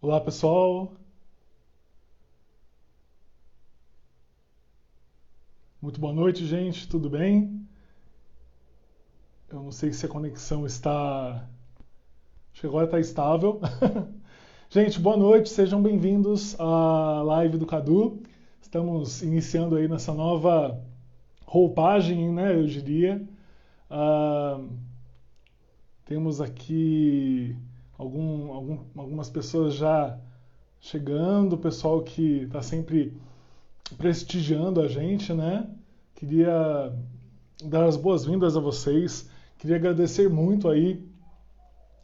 Olá, pessoal. Muito boa noite, gente. Tudo bem? Eu não sei se a conexão está. Acho que agora está estável. Gente, boa noite. Sejam bem-vindos à live do Cadu. Estamos iniciando aí nessa nova roupagem, né? Eu diria. Ah, temos aqui algumas pessoas já chegando, o pessoal que está sempre prestigiando a gente, né? Queria dar as boas-vindas a vocês. Queria agradecer muito aí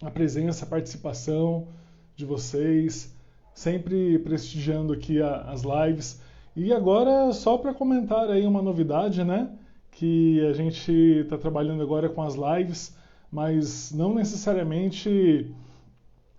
a presença, a participação de vocês, sempre prestigiando aqui as lives. E agora, só para comentar aí uma novidade, né? Que a gente está trabalhando agora com as lives, mas não necessariamente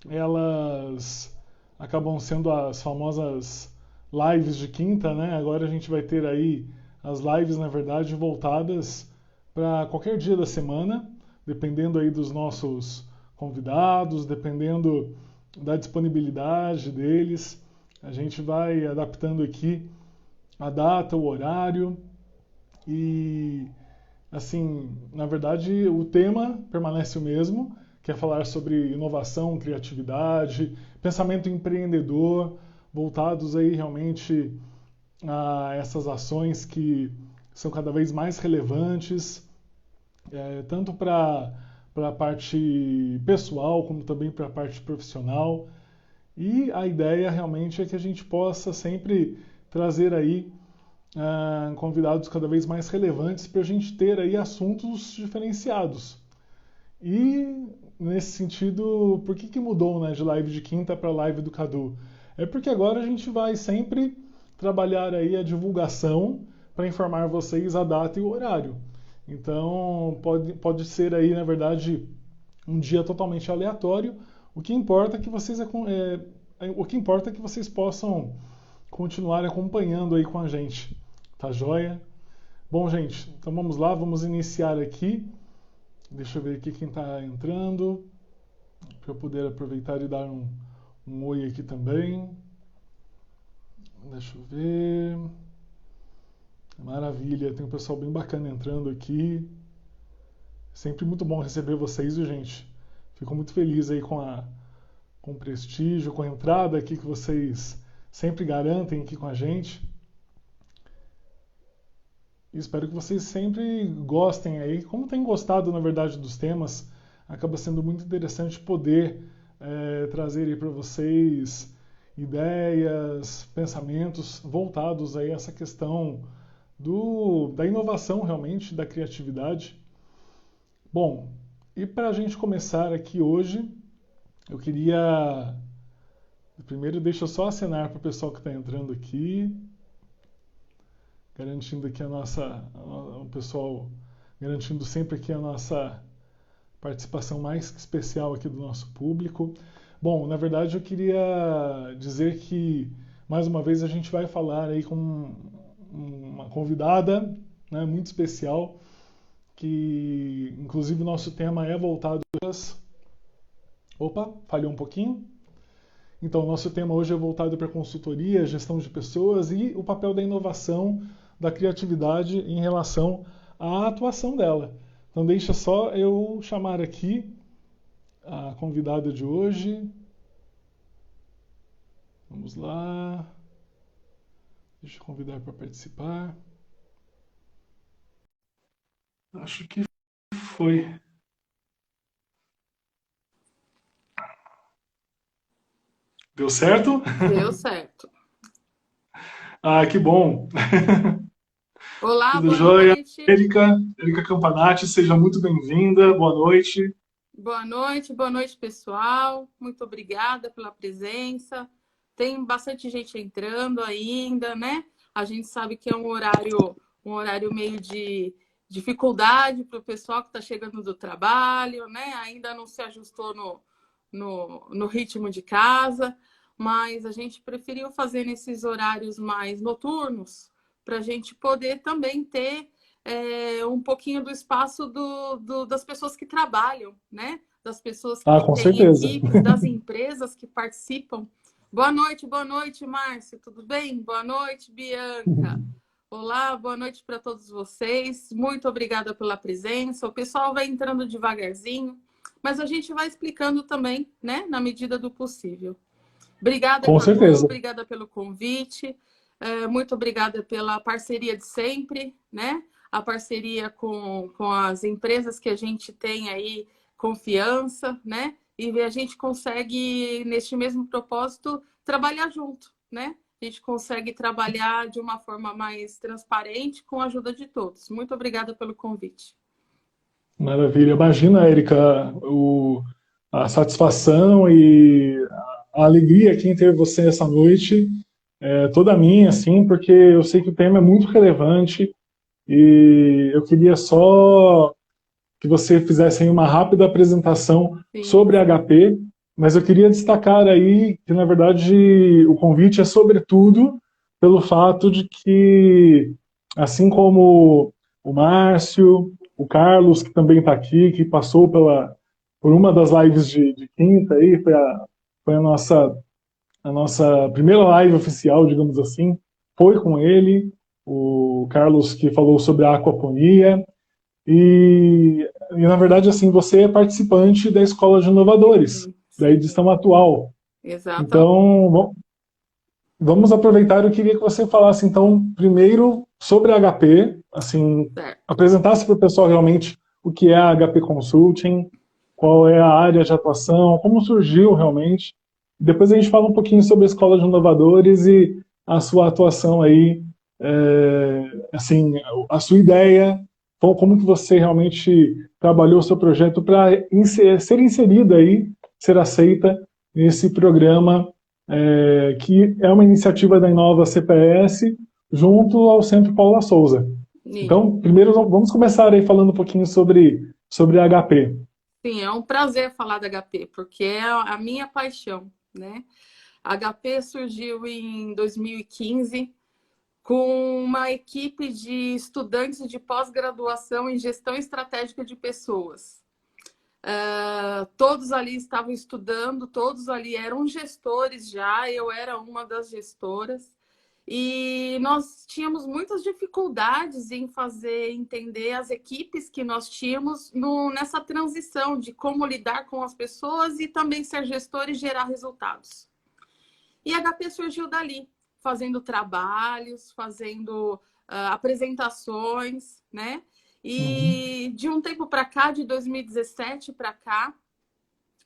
elas acabam sendo as famosas lives de quinta, né? Agora a gente vai ter aí as lives, na verdade, voltadas para qualquer dia da semana, dependendo aí dos nossos convidados, dependendo da disponibilidade deles. A gente vai adaptando aqui a data, o horário e assim, na verdade, o tema permanece o mesmo, que é falar sobre inovação, criatividade, pensamento empreendedor, voltados aí realmente a essas ações que são cada vez mais relevantes, tanto para a parte pessoal como também para a parte profissional. E a ideia realmente é que a gente possa sempre trazer aí convidados cada vez mais relevantes para a gente ter aí assuntos diferenciados. E nesse sentido, por que mudou, né, de live de quinta para live do Cadu? É porque agora a gente vai sempre trabalhar aí a divulgação para informar vocês a data e o horário. Então pode ser aí, na verdade, um dia totalmente aleatório. O que importa é que o que importa é que vocês possam continuar acompanhando aí com a gente. Tá joia? Bom, gente, então vamos lá, vamos iniciar aqui. Deixa eu ver aqui quem está entrando, para eu poder aproveitar e dar um oi aqui também. Deixa eu ver. Maravilha, tem um pessoal bem bacana entrando aqui. Sempre muito bom receber vocês, viu, gente? Fico muito feliz aí com o prestígio, com a entrada aqui que vocês sempre garantem aqui com a gente. E espero que vocês sempre gostem aí. Como têm gostado, na verdade, dos temas, acaba sendo muito interessante poder trazer aí para vocês ideias, pensamentos voltados aí a essa questão da inovação realmente, da criatividade. Bom, e para a gente começar aqui hoje, eu queria. Primeiro, deixa eu só acenar para o pessoal que está entrando aqui, garantindo aqui o pessoal, garantindo sempre aqui a nossa participação mais que especial aqui do nosso público. Bom, na verdade eu queria dizer que mais uma vez a gente vai falar aí com uma convidada, né, muito especial, que inclusive o nosso tema é voltado às... Opa, falhou um pouquinho. Então, o nosso tema hoje é voltado para consultoria, gestão de pessoas e o papel da inovação, da criatividade em relação à atuação dela. Então, deixa só eu chamar aqui a convidada de hoje. Vamos lá. Deixa eu convidar para participar. Acho que foi. Deu certo? Deu certo. Ah, que bom. Olá, Tudo boa jóia? noite. Erika Campanati, seja muito bem-vinda. Boa noite. Boa noite, pessoal. Muito obrigada pela presença. Tem bastante gente entrando ainda, né? A gente sabe que é um horário meio de dificuldade para o pessoal que está chegando do trabalho, né? Ainda não se ajustou no ritmo de casa, mas a gente preferiu fazer nesses horários mais noturnos para a gente poder também ter um pouquinho do espaço das pessoas que trabalham, né? Das pessoas Ah, que com têm certeza. equipes, das empresas que participam. Boa noite, Márcio. Tudo bem? Boa noite, Bianca. Olá, boa noite para todos vocês. Muito obrigada pela presença. O pessoal vai entrando devagarzinho, mas a gente vai explicando também, né, na medida do possível. Obrigada, Com Cadu. certeza. Obrigada pelo convite. Muito obrigada pela parceria de sempre, né? A parceria com as empresas que a gente tem aí confiança, né? E a gente consegue, neste mesmo propósito, trabalhar junto, né? A gente consegue trabalhar de uma forma mais transparente com a ajuda de todos. Muito obrigada pelo convite. Maravilha. Imagina, Érica, a satisfação e a alegria aqui em ter você essa noite, toda minha, assim, porque eu sei que o tema é muito relevante e eu queria só que você fizesse aí uma rápida apresentação Sim, sobre a HP, mas eu queria destacar aí que, na verdade, o convite é sobretudo pelo fato de que, assim como o Márcio, o Carlos, que também está aqui, que passou por uma das lives de quinta, aí, foi a nossa primeira live oficial, digamos assim, foi com ele, o Carlos que falou sobre a aquaponia, na verdade, assim, você é participante da Escola de Inovadores, sim, da sim. edição atual. Exatamente. Então, vamos aproveitar. Eu queria que você falasse, então, primeiro sobre a HP, assim, Certo. apresentasse para o pessoal realmente o que é a HP Consulting, qual é a área de atuação, como surgiu realmente. Depois a gente fala um pouquinho sobre a Escola de Inovadores e a sua atuação aí, assim, a sua ideia, como que você realmente trabalhou o seu projeto para ser inserida aí, ser aceita nesse programa que é uma iniciativa da Inova CPS junto ao Centro Paula Souza. E, Então, primeiro vamos começar aí falando um pouquinho sobre a HP. sim, é um prazer falar da HP, porque é a minha paixão, né? A HP surgiu em 2015 com uma equipe de estudantes de pós-graduação em gestão estratégica de pessoas. Todos ali estavam estudando, todos ali eram gestores já, eu era uma das gestoras. E nós tínhamos muitas dificuldades em fazer entender as equipes que nós tínhamos nessa transição de como lidar com as pessoas e também ser gestor e gerar resultados. E a HP surgiu dali, fazendo trabalhos, fazendo apresentações, né? Uhum. E de um tempo para cá, de 2017 para cá,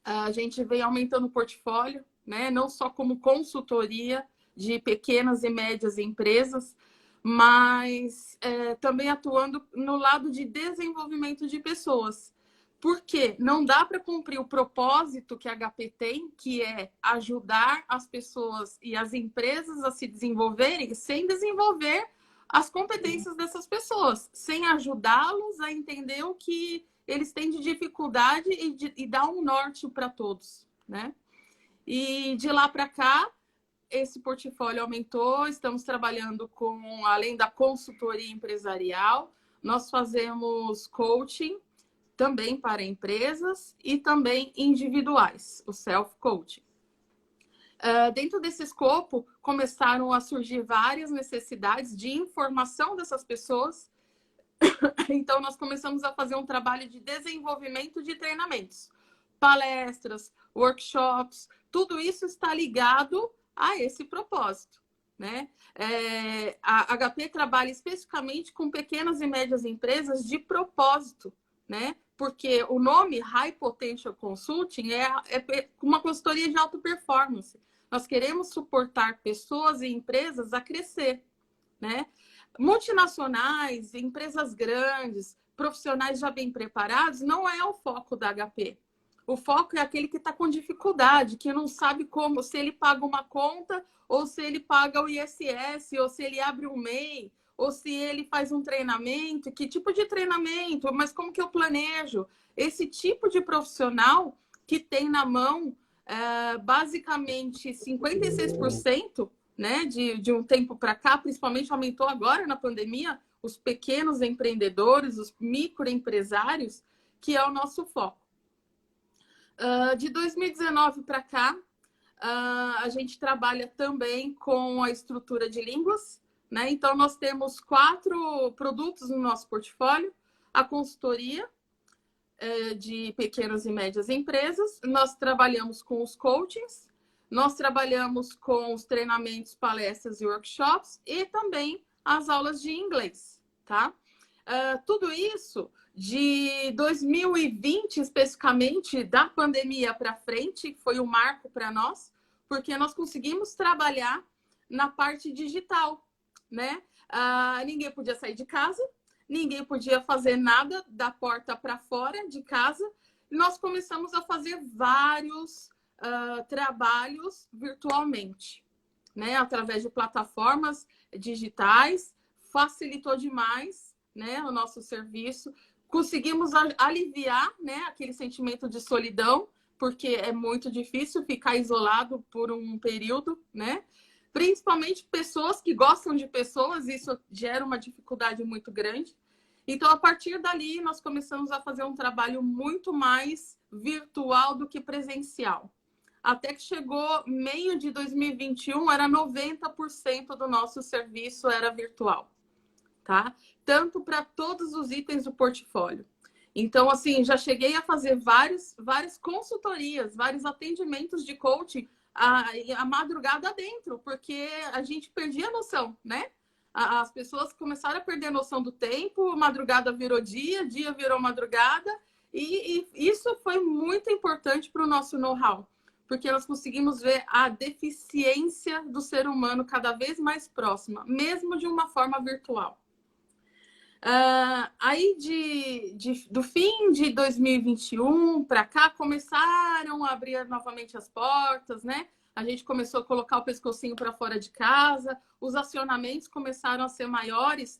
a gente vem aumentando o portfólio, né? Não só como consultoria de pequenas e médias empresas, mas também atuando no lado de desenvolvimento de pessoas. Porque não dá para cumprir o propósito que a HP tem, que é ajudar as pessoas e as empresas a se desenvolverem, sem desenvolver as competências dessas pessoas, sem ajudá-los a entender o que eles têm de dificuldade e dar um norte para todos, né? E de lá para cá, esse portfólio aumentou, estamos trabalhando com, além da consultoria empresarial, nós fazemos coaching também para empresas e também individuais, o self-coaching. Dentro desse escopo, começaram a surgir várias necessidades de informação dessas pessoas. Então, nós começamos a fazer um trabalho de desenvolvimento de treinamentos, palestras, workshops, tudo isso está ligado a esse propósito, né? A HP trabalha especificamente com pequenas e médias empresas de propósito, né? Porque o nome High Potential Consulting é uma consultoria de alta performance. Nós queremos suportar pessoas e empresas a crescer, né? Multinacionais, empresas grandes, profissionais já bem preparados, não é o foco da HP. O foco é aquele que está com dificuldade, que não sabe como, se ele paga uma conta, ou se ele paga o ISS, ou se ele abre um MEI, ou se ele faz um treinamento, que tipo de treinamento, mas como que eu planejo? Esse tipo de profissional que tem na mão, basicamente, 56%, né, de um tempo para cá, principalmente aumentou agora na pandemia, os pequenos empreendedores, os microempresários, que é o nosso foco. De 2019 para cá, A gente trabalha também com a estrutura de línguas, né? Então, nós temos 4 produtos no nosso portfólio. A consultoria de pequenas e médias empresas, nós trabalhamos com os coachings, nós trabalhamos com os treinamentos, palestras e workshops e também as aulas de inglês, tá? Tudo isso de 2020, especificamente, da pandemia para frente, foi um marco para nós, porque nós conseguimos trabalhar na parte digital, né? Ninguém podia sair de casa, ninguém podia fazer nada da porta para fora de casa. E nós começamos a fazer vários trabalhos virtualmente, né? Através de plataformas digitais, facilitou demais, né, o nosso serviço. Conseguimos aliviar, né, aquele sentimento de solidão, porque é muito difícil ficar isolado por um período, né? Principalmente pessoas que gostam de pessoas, isso gera uma dificuldade muito grande. Então, a partir dali, nós começamos a fazer um trabalho muito mais virtual do que presencial. Até que chegou meio de 2021, era 90% do nosso serviço era virtual, tá? Tanto para todos os itens do portfólio. Então, assim, já cheguei a fazer várias consultorias, vários atendimentos de coaching a madrugada dentro, porque a gente perdia a noção, né? As pessoas começaram a perder a noção do tempo, madrugada virou dia, dia virou madrugada, e isso foi muito importante para o nosso know-how, porque nós conseguimos ver a deficiência do ser humano cada vez mais próxima, mesmo de uma forma virtual. Aí, do fim de 2021 para cá, começaram a abrir novamente as portas, né? A gente começou a colocar o pescocinho para fora de casa, os acionamentos começaram a ser maiores,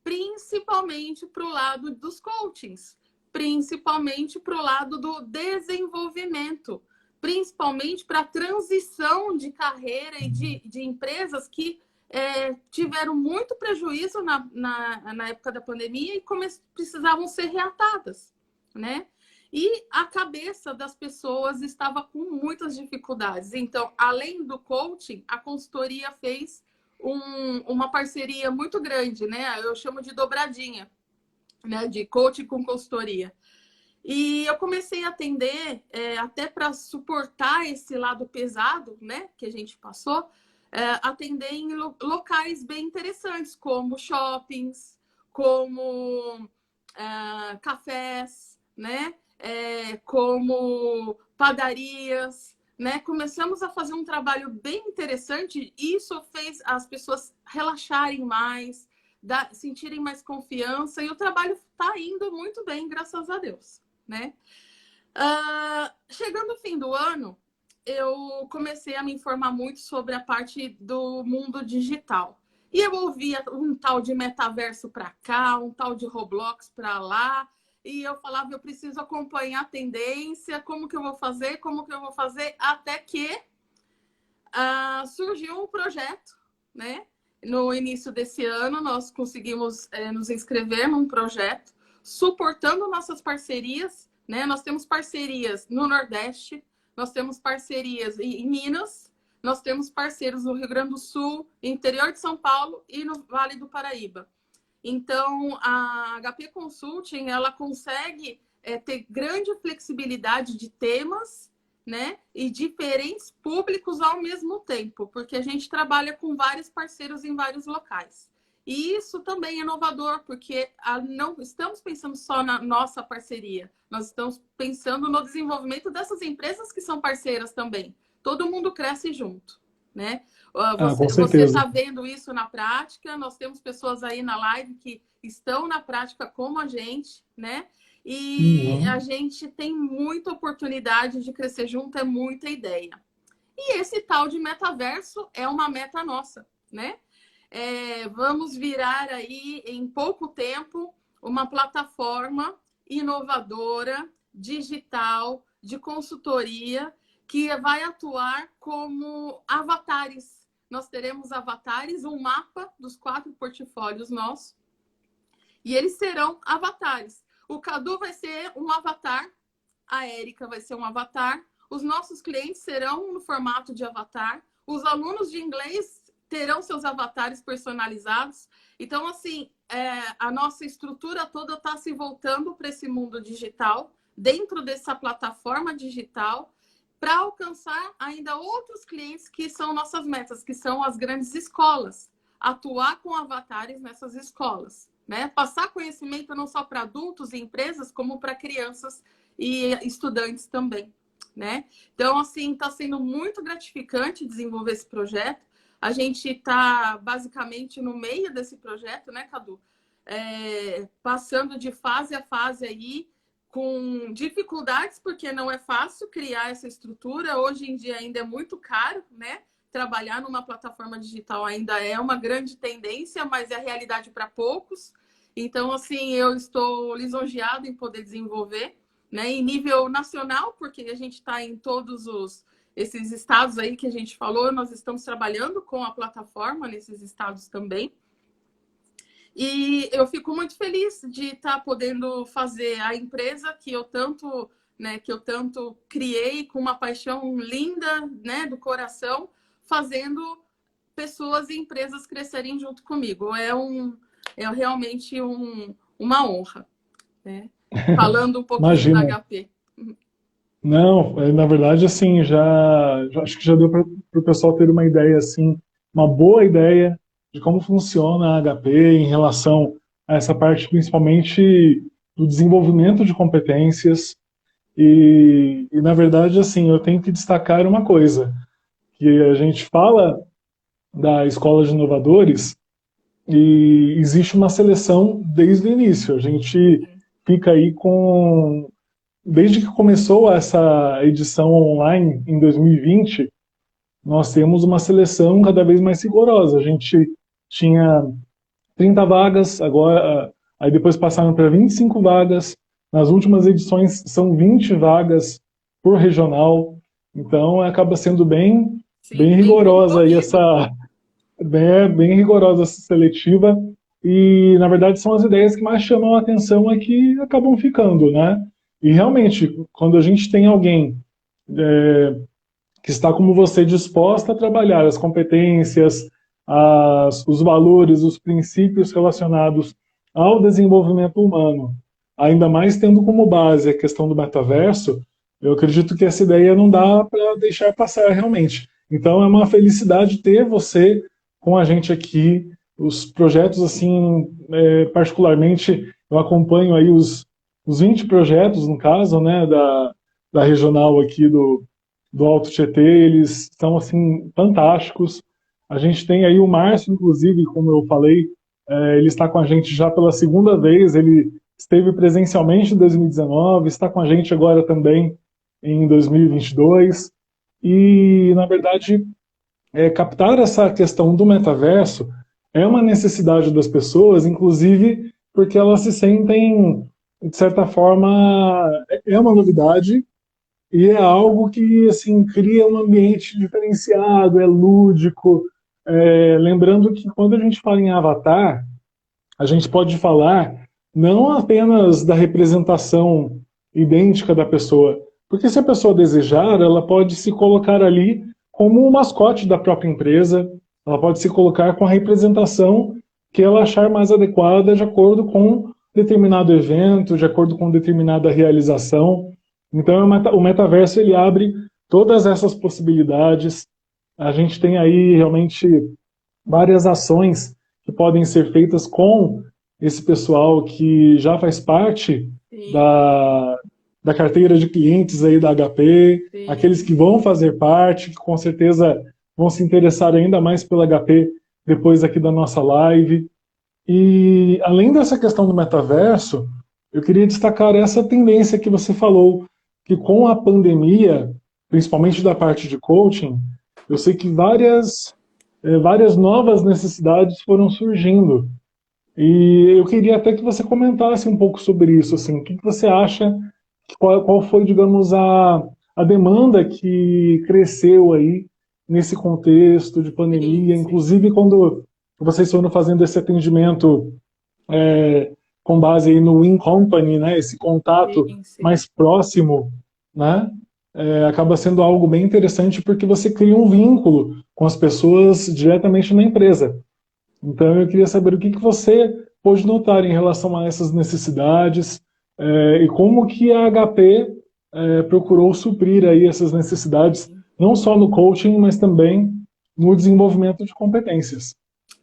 principalmente para o lado dos coachings, principalmente para o lado do desenvolvimento, principalmente para a transição de carreira e de empresas que tiveram muito prejuízo na época da pandemia e precisavam ser reatadas, né? E a cabeça das pessoas estava com muitas dificuldades. Então, além do coaching, a consultoria fez uma parceria muito grande, né? Eu chamo de dobradinha, né? De coaching com consultoria. E eu comecei a atender, até para suportar esse lado pesado, né? Que a gente passou, atender em locais bem interessantes, como shoppings, como cafés, né? Como padarias, né? Começamos a fazer um trabalho bem interessante e isso fez as pessoas relaxarem mais, sentirem mais confiança, e o trabalho está indo muito bem, graças a Deus, né? Chegando o fim do ano, eu comecei a me informar muito sobre a parte do mundo digital. E eu ouvia um tal de metaverso para cá, um tal de Roblox para lá, e eu falava, eu preciso acompanhar a tendência, como que eu vou fazer, até que surgiu um projeto, né? No início desse ano, nós conseguimos nos inscrever num projeto, suportando nossas parcerias, né? Nós temos parcerias no Nordeste, nós temos parcerias em Minas, nós temos parceiros no Rio Grande do Sul, interior de São Paulo e no Vale do Paraíba. Então, a HP Consulting, ela consegue ter grande flexibilidade de temas, né? E diferentes públicos ao mesmo tempo, porque a gente trabalha com vários parceiros em vários locais. E isso também é inovador, porque não estamos pensando só na nossa parceria, nós estamos pensando no desenvolvimento dessas empresas que são parceiras também. Todo mundo cresce junto, né? Você está vendo isso na prática, nós temos pessoas aí na live que estão na prática como a gente, né? E a gente tem muita oportunidade de crescer junto, é muita ideia. E esse tal de metaverso é uma meta nossa, né? Vamos virar aí, em pouco tempo, uma plataforma inovadora, digital, de consultoria, que vai atuar como avatares. Nós teremos avatares, um mapa dos 4 portfólios nossos, e eles serão avatares. O Cadu vai ser um avatar, a Érica vai ser um avatar, os nossos clientes serão no formato de avatar, os alunos de inglês terão seus avatares personalizados. Então, assim, a nossa estrutura toda está se voltando para esse mundo digital, dentro dessa plataforma digital, para alcançar ainda outros clientes que são nossas metas, que são as grandes escolas. Atuar com avatares nessas escolas, né? Passar conhecimento não só para adultos e empresas, como para crianças e estudantes também, né? Então, assim, está sendo muito gratificante desenvolver esse projeto. A gente está basicamente no meio desse projeto, né, Cadu? Passando de fase a fase aí, com dificuldades, porque não é fácil criar essa estrutura. Hoje em dia ainda é muito caro, né? Trabalhar numa plataforma digital ainda é uma grande tendência, mas é realidade para poucos. Então, assim, eu estou lisonjeada em poder desenvolver, né, em nível nacional, porque a gente está em todos esses estados aí que a gente falou, nós estamos trabalhando com a plataforma nesses estados também. E eu fico muito feliz de estar podendo fazer a empresa que eu tanto, né, que eu tanto criei com uma paixão linda, né, do coração, fazendo pessoas e empresas crescerem junto comigo. É realmente uma honra, né? Falando um pouquinho da Imagina. HP. Não, na verdade, assim, já acho que já deu para o pessoal ter uma ideia, assim, uma boa ideia de como funciona a HP em relação a essa parte, principalmente do desenvolvimento de competências. Na verdade, assim, eu tenho que destacar uma coisa, que a gente fala da Escola de Inovadores e existe uma seleção desde o início. A gente fica aí com desde que começou essa edição online em 2020, nós temos uma seleção cada vez mais rigorosa. A gente tinha 30 vagas, agora aí depois passaram para 25 vagas. Nas últimas edições são 20 vagas por regional. Então acaba sendo Sim, bem bem rigorosa aí concorrido. essa bem rigorosa essa seletiva. E na verdade são as ideias que mais chamam a atenção é que acabam ficando, né? E realmente, quando a gente tem alguém que está como você disposta a trabalhar as competências, os valores, os princípios relacionados ao desenvolvimento humano, ainda mais tendo como base a questão do metaverso, eu acredito que essa ideia não dá para deixar passar realmente. Então é uma felicidade ter você com a gente aqui, os projetos assim, particularmente eu acompanho aí os 20 projetos, no caso, né, da regional aqui do Alto Tietê, eles são assim fantásticos. A gente tem aí o Márcio, inclusive, como eu falei, ele está com a gente já pela segunda vez, ele esteve presencialmente em 2019, está com a gente agora também em 2022. Na verdade, captar essa questão do metaverso é uma necessidade das pessoas, inclusive porque elas se sentem, de certa forma, é uma novidade, e é algo que assim cria um ambiente diferenciado, é lúdico. Lembrando que quando a gente fala em avatar, a gente pode falar não apenas da representação idêntica da pessoa, porque se a pessoa desejar, ela pode se colocar ali como o mascote da própria empresa, ela pode se colocar com a representação que ela achar mais adequada de acordo com determinado evento, de acordo com determinada realização. Então, o metaverso ele abre todas essas possibilidades. A gente tem aí realmente várias ações que podem ser feitas com esse pessoal que já faz parte Sim, da carteira de clientes aí da HP, aqueles sim. que vão fazer parte, que com certeza vão se interessar ainda mais pela HP depois aqui da nossa live. E além dessa questão do metaverso, eu queria destacar essa tendência que você falou, que com a pandemia, principalmente da parte de coaching, eu sei que várias novas necessidades foram surgindo. E eu queria até que você comentasse um pouco sobre isso, assim, o que você acha, qual foi, digamos, a demanda que cresceu aí nesse contexto de Sim, pandemia, sim, inclusive quando vocês foram fazendo esse atendimento com base aí no In Company, né, esse contato sim, sim. mais próximo, né? acaba sendo algo bem interessante porque você cria um vínculo com as pessoas diretamente na empresa. Então eu queria saber o que você pôde notar em relação a essas necessidades, e como que a HP procurou suprir aí essas necessidades, não só no coaching, mas também no desenvolvimento de competências.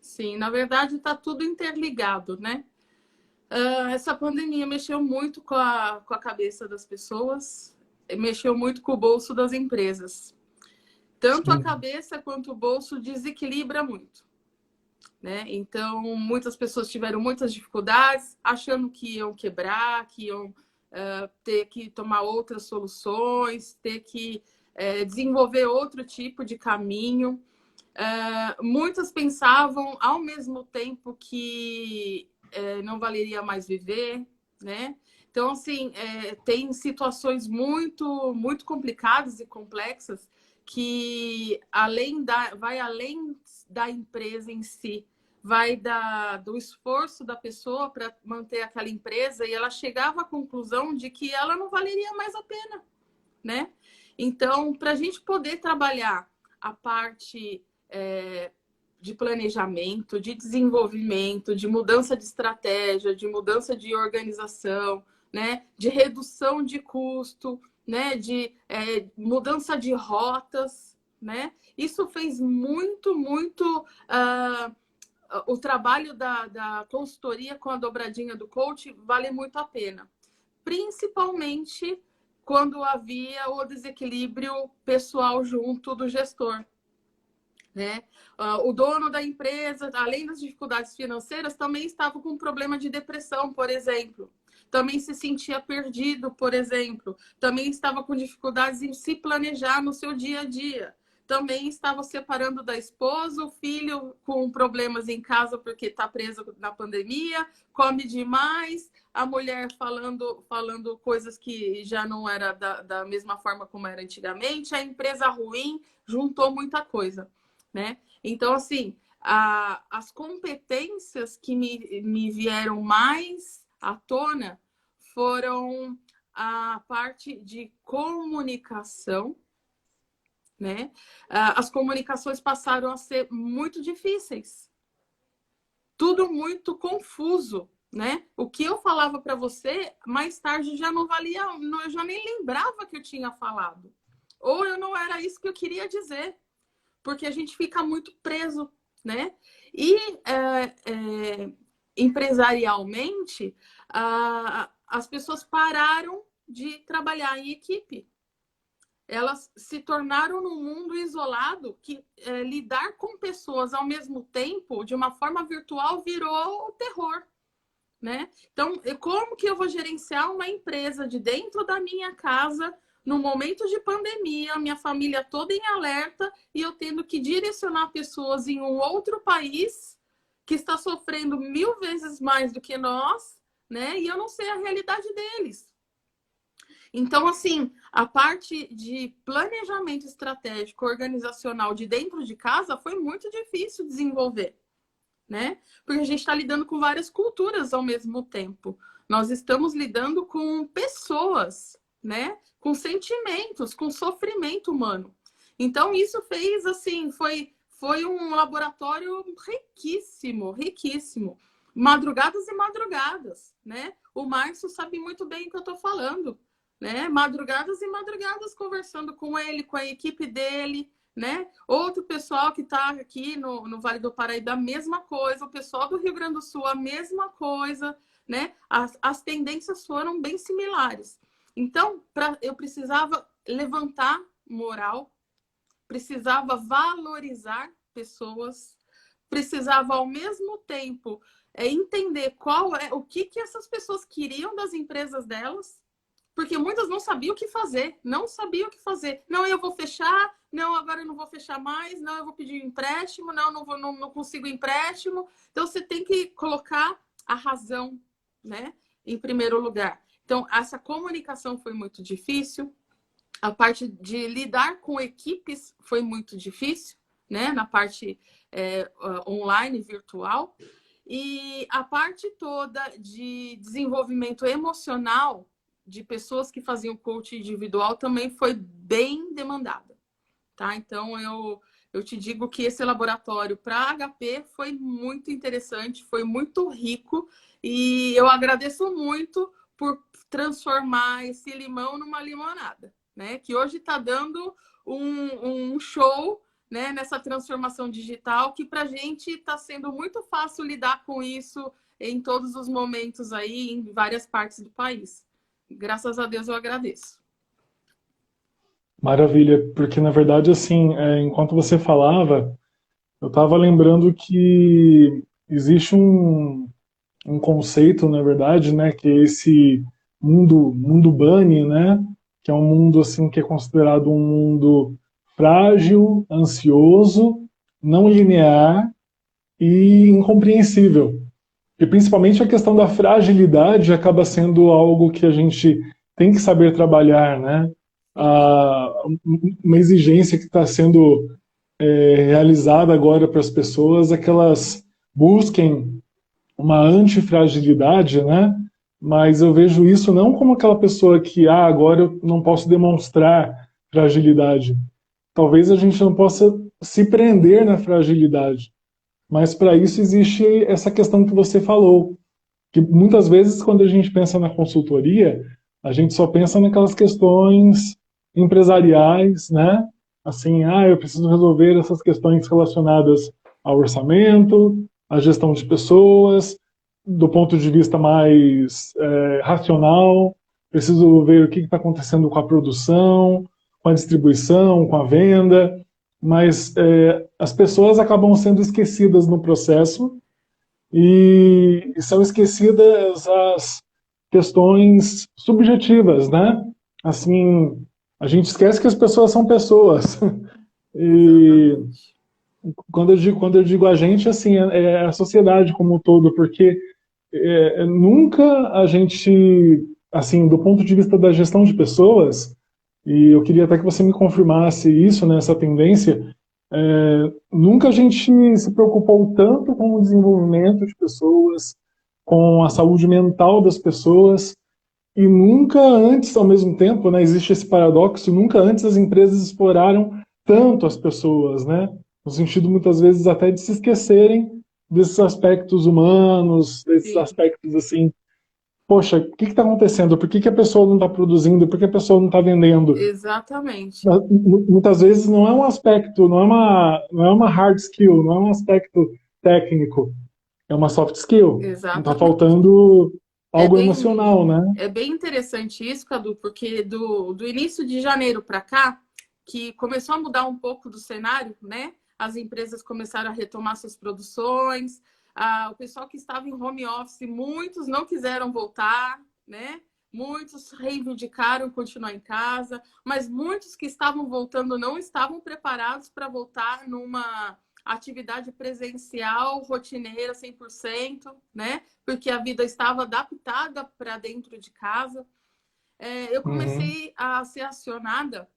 Sim, na verdade está tudo interligado, né? Essa pandemia mexeu muito com a cabeça das pessoas, mexeu muito com o bolso das empresas. Tanto a Sim. cabeça quanto o bolso desequilibra muito, né? Então, muitas pessoas tiveram muitas dificuldades, achando que iam quebrar, que iam ter que tomar outras soluções, ter que desenvolver outro tipo de caminho. Muitas pensavam, ao mesmo tempo, que não valeria mais viver, né? Então, assim, tem situações muito complicadas e complexas que vai além da empresa em si, vai do esforço da pessoa para manter aquela empresa, e ela chegava à conclusão de que ela não valeria mais a pena, né? Então, para a gente poder trabalhar a parte de planejamento, de desenvolvimento, de mudança de estratégia, de mudança de organização, né? De redução de custo, né? De mudança de rotas, né? Isso fez muito o trabalho da consultoria com a dobradinha do coach vale muito a pena, principalmente quando havia o desequilíbrio pessoal junto do gestor, né? O dono da empresa, além das dificuldades financeiras, também estava com um problema de depressão, por exemplo. Também se sentia perdido, por exemplo. Também estava com dificuldades em se planejar no seu dia a dia. Também estava separando da esposa, o filho com problemas em casa porque está preso na pandemia, come demais, a mulher falando coisas que já não era da mesma forma como era antigamente, a empresa ruim, juntou muita coisa, né? Então, assim, as competências que me vieram mais à tona foram a parte de comunicação, né? As comunicações passaram a ser muito difíceis, tudo muito confuso, né? O que eu falava para você, mais tarde já não valia, eu já nem lembrava que eu tinha falado. Ou eu não era isso que eu queria dizer, porque a gente fica muito preso, né? E empresarialmente, as pessoas pararam de trabalhar em equipe. Elas se tornaram num mundo isolado que lidar com pessoas ao mesmo tempo, de uma forma virtual, virou o terror, né? Então, como que eu vou gerenciar uma empresa de dentro da minha casa no momento de pandemia, minha família toda em alerta e eu tendo que direcionar pessoas em um outro país que está sofrendo 1000 vezes mais do que nós, né? E eu não sei a realidade deles. Então, assim, a parte de planejamento estratégico organizacional de dentro de casa foi muito difícil desenvolver, né? Porque a gente está lidando com várias culturas ao mesmo tempo. Nós estamos lidando com pessoas, né? Com sentimentos, com sofrimento humano. Então, isso fez, assim, foi um laboratório riquíssimo, riquíssimo. Madrugadas e madrugadas, né? O Márcio sabe muito bem o que eu estou falando, né? Madrugadas e madrugadas conversando com ele, com a equipe dele, né? Outro pessoal que está aqui no Vale do Paraíba, a mesma coisa. O pessoal do Rio Grande do Sul, a mesma coisa, né? As tendências foram bem similares. Então, eu precisava levantar moral, precisava valorizar pessoas, precisava, ao mesmo tempo, entender o que essas pessoas queriam das empresas delas, porque muitas não sabiam o que fazer, não sabiam o que fazer. Não, eu vou fechar, não, agora eu não vou fechar mais, não, eu vou pedir um empréstimo, não consigo empréstimo. Então, você tem que colocar a razão, né, em primeiro lugar. Então, essa comunicação foi muito difícil, a parte de lidar com equipes foi muito difícil, né, na parte online, virtual. E a parte toda de desenvolvimento emocional de pessoas que faziam coaching individual também foi bem demandada, tá? Então, eu te digo que esse laboratório para HP foi muito interessante, foi muito rico e eu agradeço muito por transformar esse limão numa limonada, né? Que hoje está dando um show, né, nessa transformação digital, que para a gente está sendo muito fácil lidar com isso em todos os momentos aí, em várias partes do país. Graças a Deus eu agradeço. Maravilha, porque na verdade, assim, enquanto você falava, eu estava lembrando que existe um conceito, na verdade, né, que é esse mundo bunny, né, que é um mundo assim que é considerado um mundo frágil, ansioso, não linear e incompreensível. E principalmente a questão da fragilidade acaba sendo algo que a gente tem que saber trabalhar, né? Uma exigência que está sendo realizada agora para as pessoas é que elas busquem uma antifragilidade, né? Mas eu vejo isso não como aquela pessoa que, agora eu não posso demonstrar fragilidade. Talvez a gente não possa se prender na fragilidade, mas para isso existe essa questão que você falou, que muitas vezes quando a gente pensa na consultoria, a gente só pensa naquelas questões empresariais, né? Assim, eu preciso resolver essas questões relacionadas ao orçamento, à gestão de pessoas, do ponto de vista mais racional, preciso ver o que está acontecendo com a produção, com a distribuição, com a venda, mas as pessoas acabam sendo esquecidas no processo e são esquecidas as questões subjetivas, né? Assim, a gente esquece que as pessoas são pessoas. E Exatamente. quando eu digo a gente, assim, é a sociedade como um todo, porque nunca a gente, assim, do ponto de vista da gestão de pessoas, e eu queria até que você me confirmasse isso, né, essa tendência, nunca a gente se preocupou tanto com o desenvolvimento de pessoas, com a saúde mental das pessoas, e nunca antes, ao mesmo tempo, né, existe esse paradoxo, nunca antes as empresas exploraram tanto as pessoas, né, no sentido muitas vezes até de se esquecerem desses aspectos humanos, desses Sim, aspectos assim, poxa, o que está acontecendo? Por que a pessoa não está produzindo? Por que a pessoa não está vendendo? exatamente. Muitas vezes não é um aspecto, não é uma hard skill, não é um aspecto técnico, é uma soft skill. Não está Exatamente. faltando É algo bem, emocional, né? é bem interessante isso, Cadu, porque do início de janeiro para cá, que começou a mudar um pouco do cenário, né? As empresas começaram a retomar suas produções, o pessoal que estava em home office, muitos não quiseram voltar, né? Muitos reivindicaram continuar em casa, mas muitos que estavam voltando não estavam preparados para voltar numa atividade presencial, rotineira 100%, né? Porque a vida estava adaptada para dentro de casa. Eu Uhum. comecei a ser acionada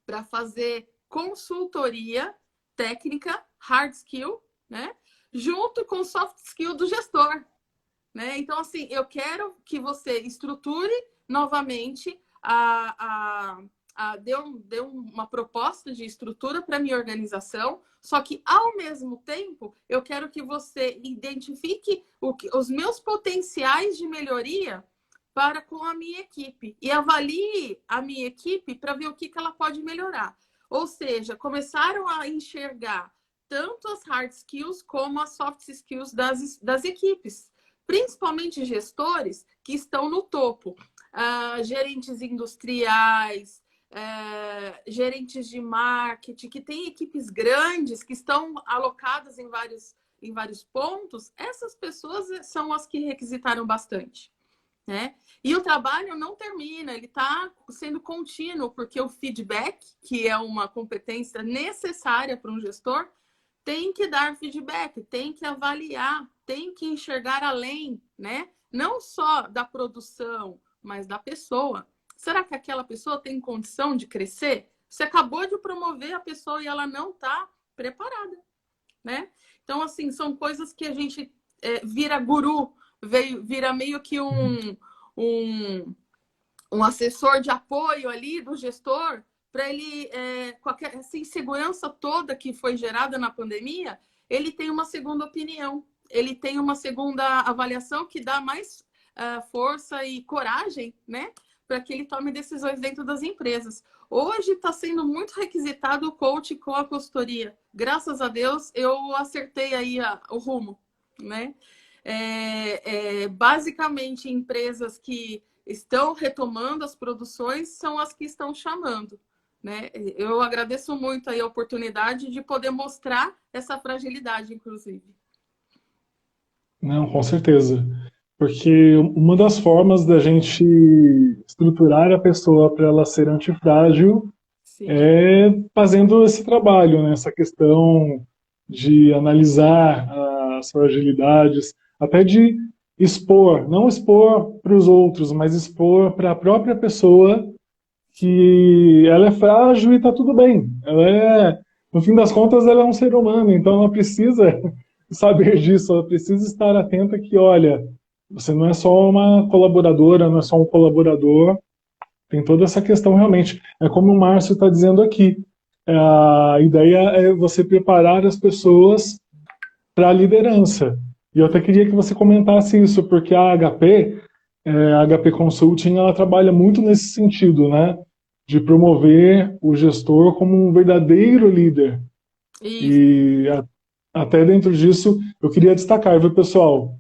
para fazer consultoria técnica, hard skill, né? Junto com soft skill do gestor, né? Então, assim, eu quero que você estruture novamente deu uma proposta de estrutura para minha organização, só que ao mesmo tempo eu quero que você identifique os meus potenciais de melhoria para com a minha equipe e avalie a minha equipe para ver o que ela pode melhorar. Ou seja, começaram a enxergar tanto as hard skills como as soft skills das equipes, principalmente gestores que estão no topo, gerentes industriais, gerentes de marketing, que têm equipes grandes, que estão alocadas em vários pontos, essas pessoas são as que requisitaram bastante. Né? E o trabalho não termina, ele está sendo contínuo, porque o feedback, que é uma competência necessária para um gestor, tem que dar feedback, tem que avaliar, tem que enxergar além, né? Não só da produção, mas da pessoa. Será que aquela pessoa tem condição de crescer? Você acabou de promover a pessoa e ela não está preparada, né? Então, assim, são coisas que a gente vira guru, vira meio que um um assessor de apoio ali do gestor, para ele, qualquer essa insegurança toda que foi gerada na pandemia, ele tem uma segunda opinião, ele tem uma segunda avaliação que dá mais força e coragem, né, para que ele tome decisões dentro das empresas. Hoje está sendo muito requisitado o coach com a consultoria. Graças a Deus, eu acertei aí o rumo, né? Basicamente, empresas que estão retomando as produções são as que estão chamando, né? Eu agradeço muito aí a oportunidade de poder mostrar essa fragilidade, inclusive. Não, com certeza. Porque uma das formas da gente estruturar a pessoa para ela ser antifrágil Sim. é fazendo esse trabalho, né? Essa questão de analisar as fragilidades, até de expor, não expor para os outros, mas expor para a própria pessoa que ela é frágil e está tudo bem. No fim das contas, ela é um ser humano, então ela precisa saber disso, ela precisa estar atenta que, olha, você não é só uma colaboradora, não é só um colaborador, tem toda essa questão realmente. É como o Márcio está dizendo aqui, a ideia é você preparar as pessoas para a liderança. E eu até queria que você comentasse isso, porque a HP Consulting, ela trabalha muito nesse sentido, né? De promover o gestor como um verdadeiro líder. Isso. E até dentro disso, eu queria destacar, viu, pessoal?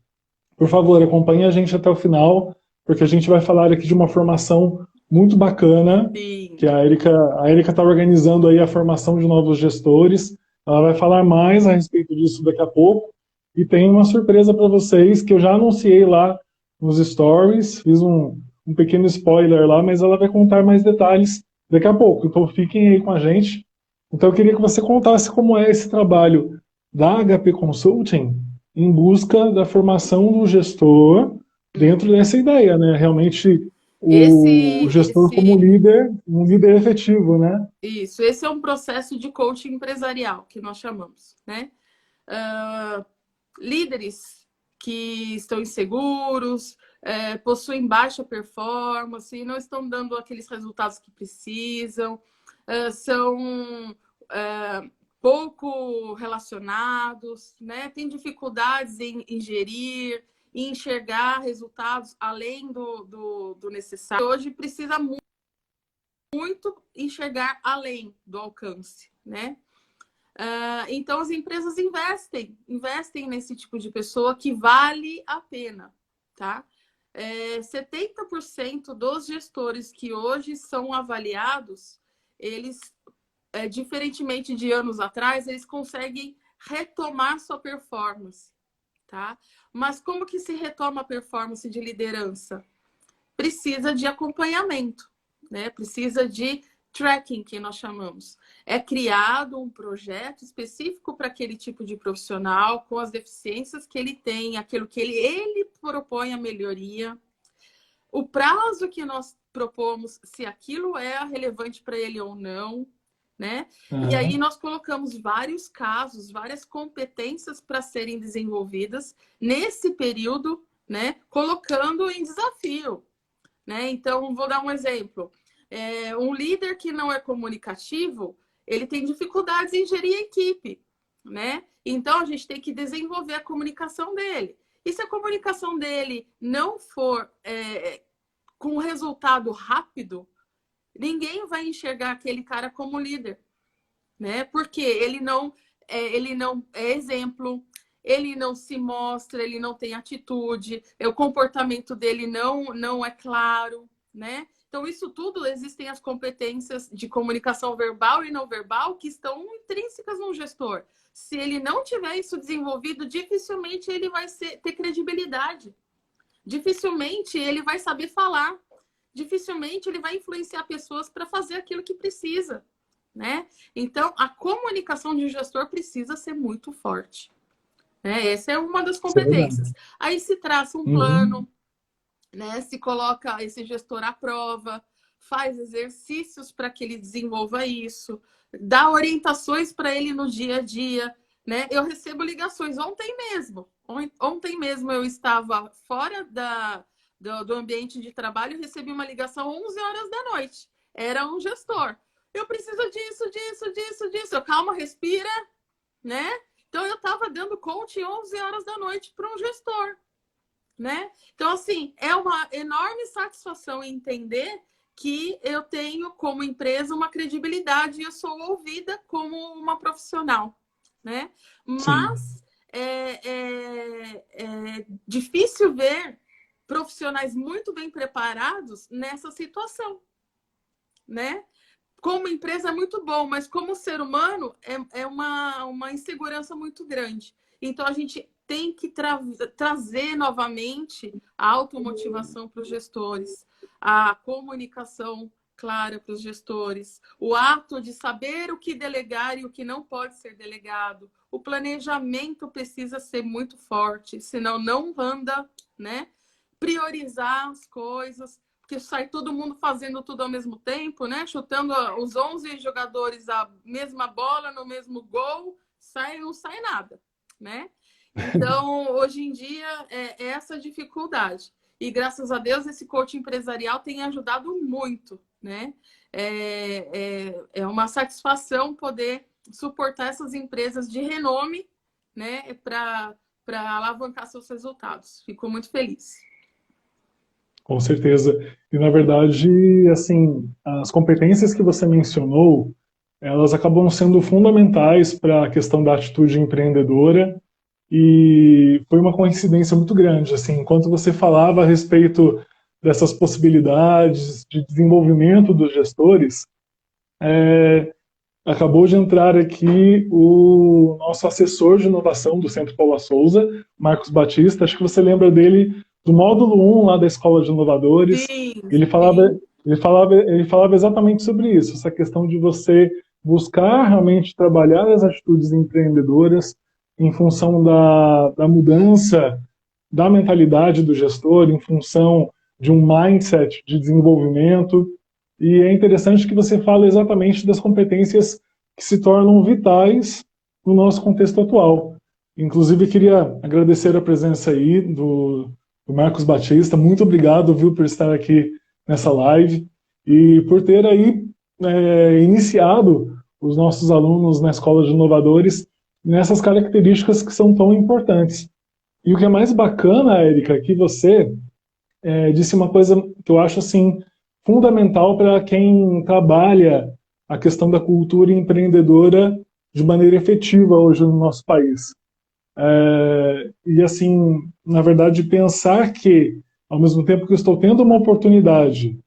Por favor, acompanhe a gente até o final, porque a gente vai falar aqui de uma formação muito bacana, Sim. que a Erika está organizando aí a formação de novos gestores. Ela vai falar mais a respeito disso daqui a pouco. E tem uma surpresa para vocês que eu já anunciei lá nos stories, fiz um pequeno spoiler lá, mas ela vai contar mais detalhes daqui a pouco. Então fiquem aí com a gente. Então eu queria que você contasse como é esse trabalho da HP Consulting em busca da formação do gestor dentro dessa ideia, né? Realmente o gestor como líder, um líder efetivo, né? Isso, esse é um processo de coaching empresarial que nós chamamos, né? Líderes que estão inseguros, possuem baixa performance, não estão dando aqueles resultados que precisam, são pouco relacionados, né? Têm dificuldades em gerir, em enxergar resultados além do necessário. Hoje precisa muito enxergar além do alcance, né? Então, as empresas investem nesse tipo de pessoa que vale a pena, tá? 70% dos gestores que hoje são avaliados, eles, diferentemente de anos atrás, eles conseguem retomar sua performance, tá? Mas como que se retoma a performance de liderança? Precisa de acompanhamento, né? Precisa de tracking, que nós chamamos. É criado um projeto específico para aquele tipo de profissional, com as deficiências que ele tem, aquilo que ele propõe a melhoria, o prazo que nós propomos, se aquilo é relevante para ele ou não, né? E aí nós colocamos vários casos, várias competências para serem desenvolvidas nesse período, né? Colocando em desafio, né? Então, vou dar um exemplo. Um líder que não é comunicativo, ele tem dificuldades em gerir a equipe, né? Então, a gente tem que desenvolver a comunicação dele. E se a comunicação dele não for com resultado rápido, ninguém vai enxergar aquele cara como líder, né? Porque ele não é exemplo, ele não se mostra, ele não tem atitude, o comportamento dele não é claro, né? Então, isso tudo, existem as competências de comunicação verbal e não verbal que estão intrínsecas no gestor. Se ele não tiver isso desenvolvido, dificilmente ele vai ter credibilidade. Dificilmente ele vai saber falar. Dificilmente ele vai influenciar pessoas para fazer aquilo que precisa, né? Então, a comunicação de um gestor precisa ser muito forte. Essa é uma das competências. Aí se traça um plano, né? Se coloca esse gestor à prova, faz exercícios para que ele desenvolva isso, dá orientações para ele no dia a dia, né? Eu recebo ligações ontem mesmo eu estava fora do ambiente de trabalho e recebi uma ligação 11 horas da noite. Era um gestor. Eu preciso disso, disso, disso, disso. Eu, calma, respira, né? Então, eu estava dando coaching 11 horas da noite para um gestor, né? Então, assim, é uma enorme satisfação entender que eu tenho, como empresa, uma credibilidade e eu sou ouvida como uma profissional, né? Sim, Mas é difícil ver profissionais muito bem preparados nessa situação, né? Como empresa é muito bom, mas como ser humano é uma insegurança muito grande. Então, a gente tem que trazer novamente a automotivação para os gestores, a comunicação clara para os gestores, o ato de saber o que delegar e o que não pode ser delegado. O planejamento precisa ser muito forte, senão não anda, né? Priorizar as coisas, porque sai todo mundo fazendo tudo ao mesmo tempo, né? Chutando os 11 jogadores a mesma bola no mesmo gol, não sai nada, né? Então, hoje em dia, é essa dificuldade. E graças a Deus, esse coach empresarial tem ajudado muito, né? É uma satisfação poder suportar essas empresas de renome, né? Para alavancar seus resultados. Fico muito feliz. com certeza. E na verdade, assim, as competências que você mencionou, elas acabam sendo fundamentais para a questão da atitude empreendedora. E foi uma coincidência muito grande, assim, enquanto você falava a respeito dessas possibilidades de desenvolvimento dos gestores, acabou de entrar aqui o nosso assessor de inovação do Centro Paula Souza, Marcos Batista. Acho que você lembra dele do módulo 1 lá da Escola de Inovadores. Sim, Ele falava, sim. ele falava exatamente sobre isso, essa questão de você buscar realmente trabalhar as atitudes empreendedoras em função da mudança da mentalidade do gestor, em função de um mindset de desenvolvimento. E é interessante que você fala exatamente das competências que se tornam vitais no nosso contexto atual. Inclusive, queria agradecer a presença aí do Marcos Batista. Muito obrigado, viu, por estar aqui nessa live e por ter aí iniciado os nossos alunos na Escola de Inovadores nessas características que são tão importantes. E o que é mais bacana, Érica, é que você disse uma coisa que eu acho assim fundamental para quem trabalha a questão da cultura empreendedora de maneira efetiva hoje no nosso país. E assim, na verdade, pensar que ao mesmo tempo que eu estou tendo uma oportunidade,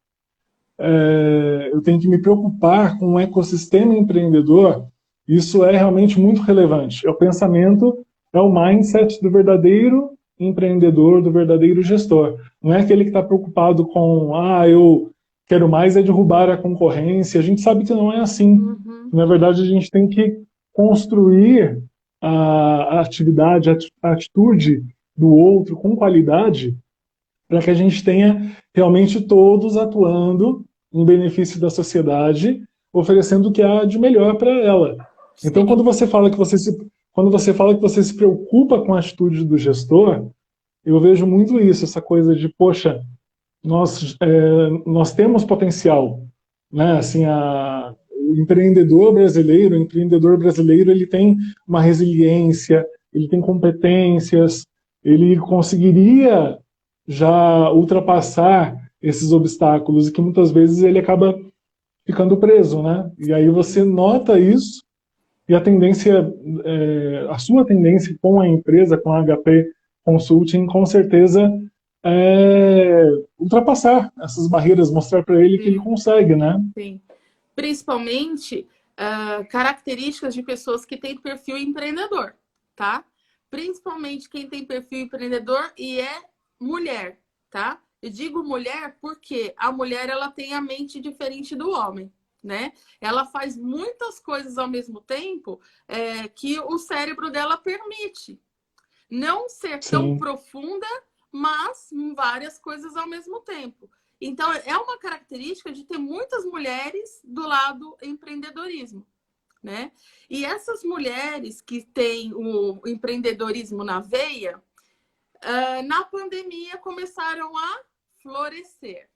eu tenho que me preocupar com o ecossistema empreendedor, isso é realmente muito relevante. É o pensamento, é o mindset do verdadeiro empreendedor, do verdadeiro gestor. Não é aquele que está preocupado com, eu quero mais é derrubar a concorrência. A gente sabe que não é assim. Uhum. Na verdade, a gente tem que construir a atividade, a atitude do outro com qualidade para que a gente tenha realmente todos atuando em benefício da sociedade, oferecendo o que há de melhor para ela. Então, Sim. quando você fala que você se preocupa com a atitude do gestor, eu vejo muito isso, essa coisa de, poxa, nós temos potencial, né? Assim, o empreendedor brasileiro, ele tem uma resiliência, ele tem competências, ele conseguiria já ultrapassar esses obstáculos e que muitas vezes ele acaba ficando preso, né? E aí você nota isso e a sua tendência com a empresa, com a HP Consulting, com certeza ultrapassar essas barreiras, mostrar para ele que ele Sim, consegue, né? sim. Principalmente características de pessoas que têm perfil empreendedor, tá? Principalmente quem tem perfil empreendedor e é mulher, tá? Eu digo mulher porque a mulher ela tem a mente diferente do homem, né? Ela faz muitas coisas ao mesmo tempo que o cérebro dela permite. Não ser tão Sim, profunda, mas várias coisas ao mesmo tempo. Então, é uma característica de ter muitas mulheres do lado empreendedorismo, né? E essas mulheres que têm o empreendedorismo na veia, na pandemia começaram a florescer.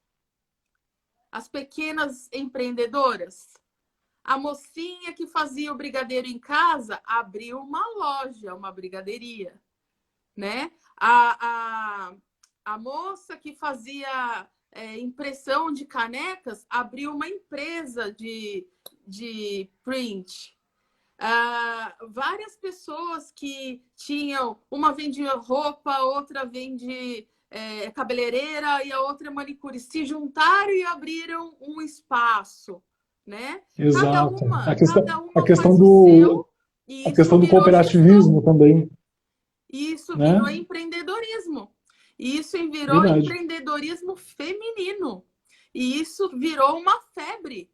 As pequenas empreendedoras. A mocinha que fazia o brigadeiro em casa abriu uma loja, uma brigadeiria, né? A moça que fazia impressão de canecas abriu uma empresa de print. Várias pessoas que tinham, uma vende roupa, outra vende cabeleireira e a outra manicure, se juntaram e abriram um espaço, né? Exato. Cada A uma questão faz o seu e a isso questão do virou gestão. cooperativismo também, E isso virou né? empreendedorismo. E isso virou Verdade. empreendedorismo feminino. E isso virou uma febre.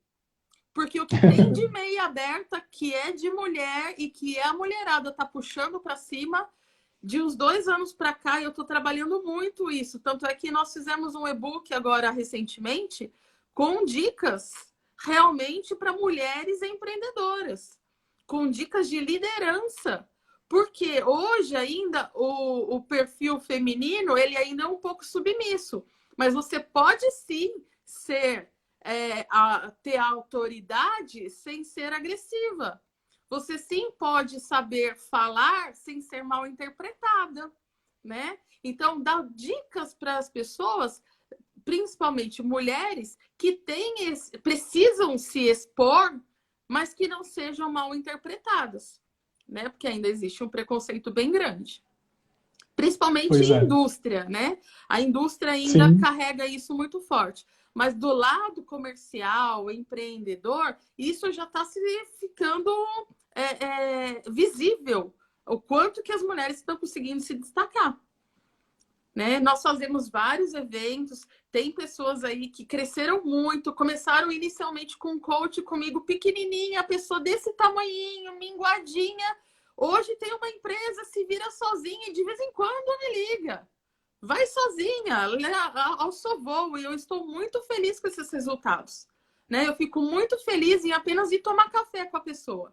Porque o que tem de meia aberta, que é de mulher e que a mulherada tá puxando para cima, de uns 2 anos para cá, eu estou trabalhando muito isso. Tanto é que nós fizemos um e-book agora recentemente com dicas realmente para mulheres empreendedoras, com dicas de liderança. Porque hoje ainda o perfil feminino ele ainda é um pouco submisso. Mas você pode sim ser ter autoridade sem ser agressiva. Você sim pode saber falar sem ser mal interpretada, né? Então, dá dicas para as pessoas, principalmente mulheres, que precisam se expor, mas que não sejam mal interpretadas, né? Porque ainda existe um preconceito bem grande. Principalmente Pois em é. indústria, né? A indústria ainda Sim, carrega isso muito forte. Mas do lado comercial, empreendedor, isso já está se ficando visível. O quanto que as mulheres estão conseguindo se destacar. Né? Nós fazemos vários eventos, tem pessoas aí que cresceram muito, começaram inicialmente com um coach comigo pequenininha, a pessoa desse tamanhinho, minguadinha. Hoje tem uma empresa, se vira sozinha e de vez em quando me liga. Vai sozinha, ao seu voo. E eu estou muito feliz com esses resultados. Né? Eu fico muito feliz em apenas ir tomar café com a pessoa.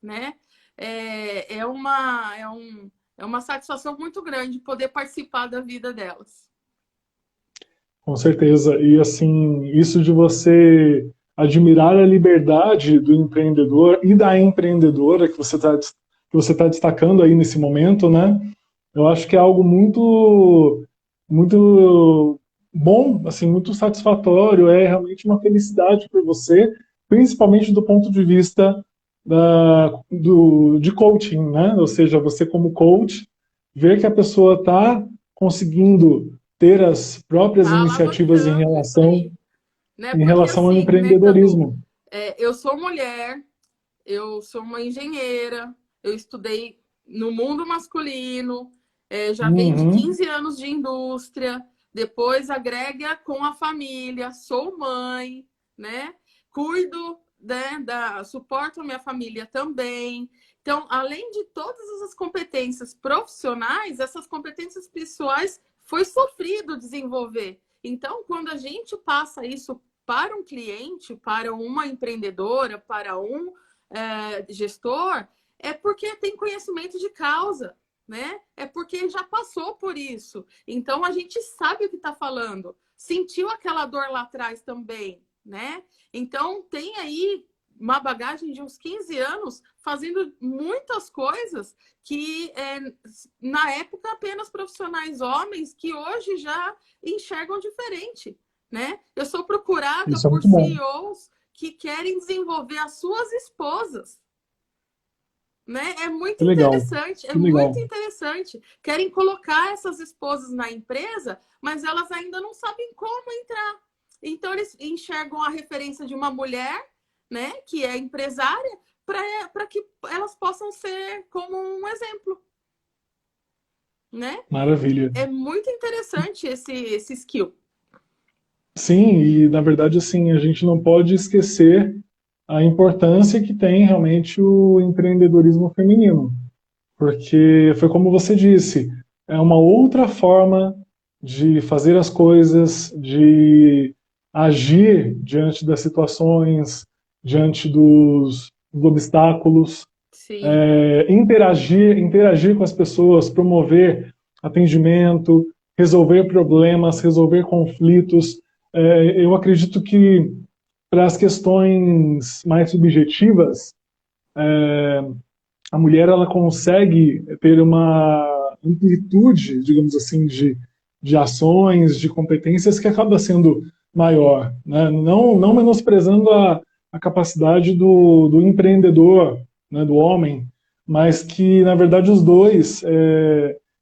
Né? É uma satisfação muito grande poder participar da vida delas. com certeza. E assim, isso de você admirar a liberdade do empreendedor e da empreendedora que você tá destacando aí nesse momento, né? Eu acho que é algo muito bom, assim, muito satisfatório, é realmente uma felicidade para você, principalmente do ponto de vista de coaching, né? Ou seja, você como coach, ver que a pessoa está conseguindo ter as próprias Tá iniciativas alavancando, isso aí. Né? em Porque relação ao assim, né, Cadu? empreendedorismo. Eu sou mulher, eu sou uma engenheira, eu estudei no mundo masculino, já vem de Uhum. 15 anos de indústria, depois agrega com a família, sou mãe, né? Cuido, né, suporto a minha família também. Então, além de todas essas competências profissionais, essas competências pessoais foi sofrido desenvolver. Então, quando a gente passa isso para um cliente, para uma empreendedora, para um gestor, é porque tem conhecimento de causa, né? É porque já passou por isso. Então a gente sabe o que está falando. Sentiu aquela dor lá atrás também, né? Então tem aí uma bagagem de uns 15 anos fazendo muitas coisas que na época apenas profissionais homens que hoje já enxergam diferente, né? Eu sou procurada Isso é por muito bom. CEOs que querem desenvolver as suas esposas, né? É muito Que legal. interessante, é Que muito legal. interessante. Querem colocar essas esposas na empresa, mas elas ainda não sabem como entrar. Então eles enxergam a referência de uma mulher, né, que é empresária, para que elas possam ser como um exemplo, né? Maravilha. É muito interessante esse skill. Sim, e na verdade, assim, a gente não pode esquecer a importância que tem realmente o empreendedorismo feminino, porque foi como você disse, é uma outra forma de fazer as coisas, de agir diante das situações, diante dos obstáculos, Sim, interagir com as pessoas, promover atendimento, resolver problemas, resolver conflitos. Eu acredito que para as questões mais subjetivas, a mulher ela consegue ter uma amplitude, digamos assim, de ações, de competências que acaba sendo maior, né? Não menosprezando a capacidade do empreendedor, né, do homem, mas que, na verdade, os dois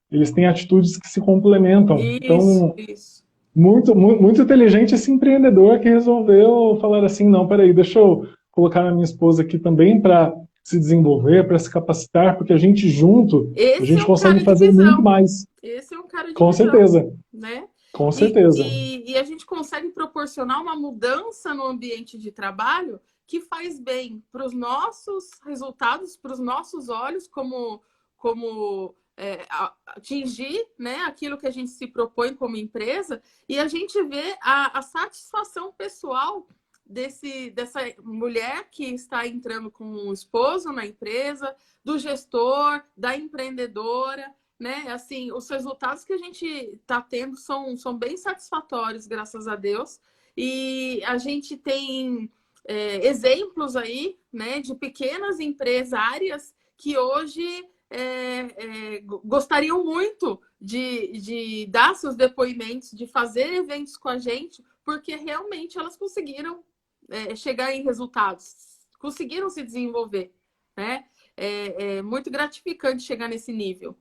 eles têm atitudes que se complementam. Isso, Então, isso. muito inteligente esse empreendedor que resolveu falar assim, não, peraí, deixa eu colocar a minha esposa aqui também para se desenvolver, para se capacitar, porque a gente junto, a Esse é gente um consegue cara de fazer muito visão. mais. Esse é um cara de Com visão, certeza, né? com E, certeza. e a gente consegue proporcionar uma mudança no ambiente de trabalho que faz bem para os nossos resultados, para os nossos olhos, como atingir, né, aquilo que a gente se propõe como empresa, e a gente vê a satisfação pessoal dessa mulher que está entrando com o esposo na empresa, do gestor, da empreendedora, né? Assim, os resultados que a gente está tendo são bem satisfatórios, graças a Deus. E a gente tem exemplos aí, né, de pequenas empresárias que hoje gostariam muito de dar seus depoimentos, de fazer eventos com a gente, porque realmente elas conseguiram chegar em resultados, conseguiram se desenvolver, né? É muito gratificante chegar nesse nível.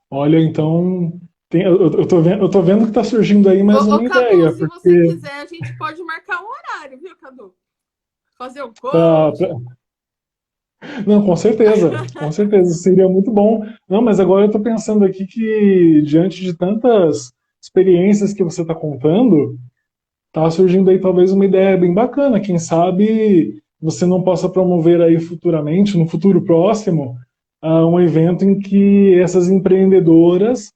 Olha, então, eu tô vendo que está surgindo aí mais Ô, uma Cadu, ideia, se você porque quiser, a gente pode marcar um horário, viu, Cadu? Fazer um pra, coach. pra- não, com certeza, seria muito bom. Não, mas agora eu estou pensando aqui que, diante de tantas experiências que você está contando, tá surgindo aí talvez uma ideia bem bacana. Quem sabe você não possa promover aí futuramente, no futuro próximo, um evento em que essas empreendedoras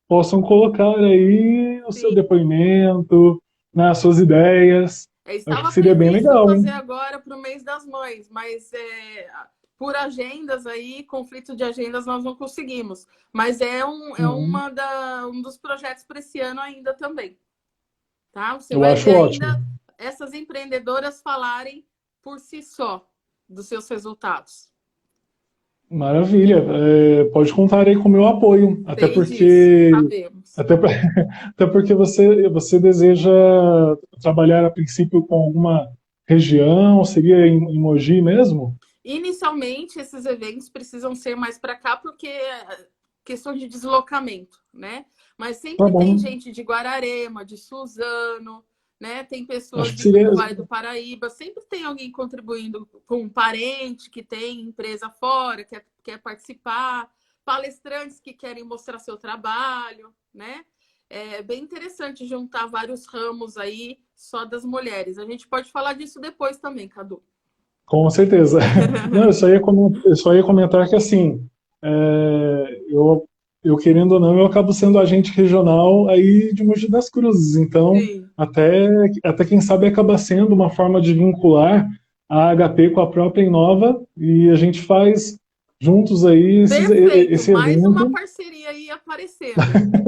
possam colocar aí o seu Sim. depoimento, né, as suas ideias. Acho que Estava seria bem previsto legal, fazer hein? agora para o mês das mães, mas por agendas aí, conflito de agendas, nós não conseguimos. Mas Uhum. um dos projetos para esse ano ainda também. Tá? Você Eu vai ver acho ótimo. ainda essas empreendedoras falarem por si só dos seus resultados. Maravilha. Pode contar aí com o meu apoio, Sei disso, sabemos. até, pra- até porque você deseja trabalhar a princípio com alguma região, seria em Mogi mesmo? Inicialmente, esses eventos precisam ser mais para cá, porque é questão de deslocamento, né? Mas Tá sempre tem bom. gente de Guararema, de Suzano, né? Tem Acho pessoas que vindo seria. do Vale do Paraíba, sempre tem alguém contribuindo com um parente que tem empresa fora, quer participar, palestrantes que querem mostrar seu trabalho, né? É bem interessante juntar vários ramos aí só das mulheres. A gente pode falar disso depois também, Cadu. Com certeza. Não, eu só ia comentar que assim, eu querendo ou não, eu acabo sendo agente regional aí de Mogi das Cruzes. Então, Sim. até quem sabe acaba sendo uma forma de vincular a HP com a própria Inova e a gente faz juntos aí Perfeito, esse mais uma evento, parceria aí aparecendo.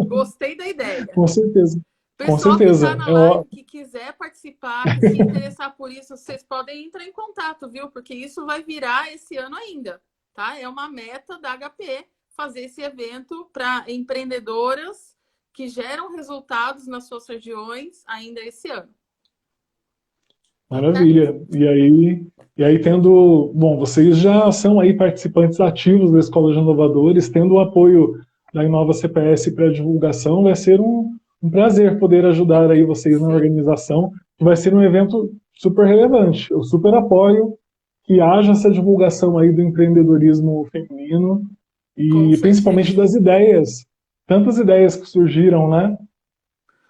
Gostei da ideia. com certeza. Com Pessoal que está certeza. na live, que quiser participar, que se interessar por isso, vocês podem entrar em contato, viu? Porque isso vai virar esse ano ainda, tá? É uma meta da HP fazer esse evento para empreendedoras que geram resultados nas suas regiões ainda esse ano. Tá certo? Maravilha. E aí tendo, bom, vocês já são aí participantes ativos da Escola de Inovadores, tendo o apoio da Inova CPS para divulgação, vai ser um prazer poder ajudar aí vocês na Sim, organização, que vai ser um evento super relevante. Eu super apoio que haja essa divulgação aí do empreendedorismo feminino com e principalmente certeza. das ideias, tantas ideias que surgiram, né?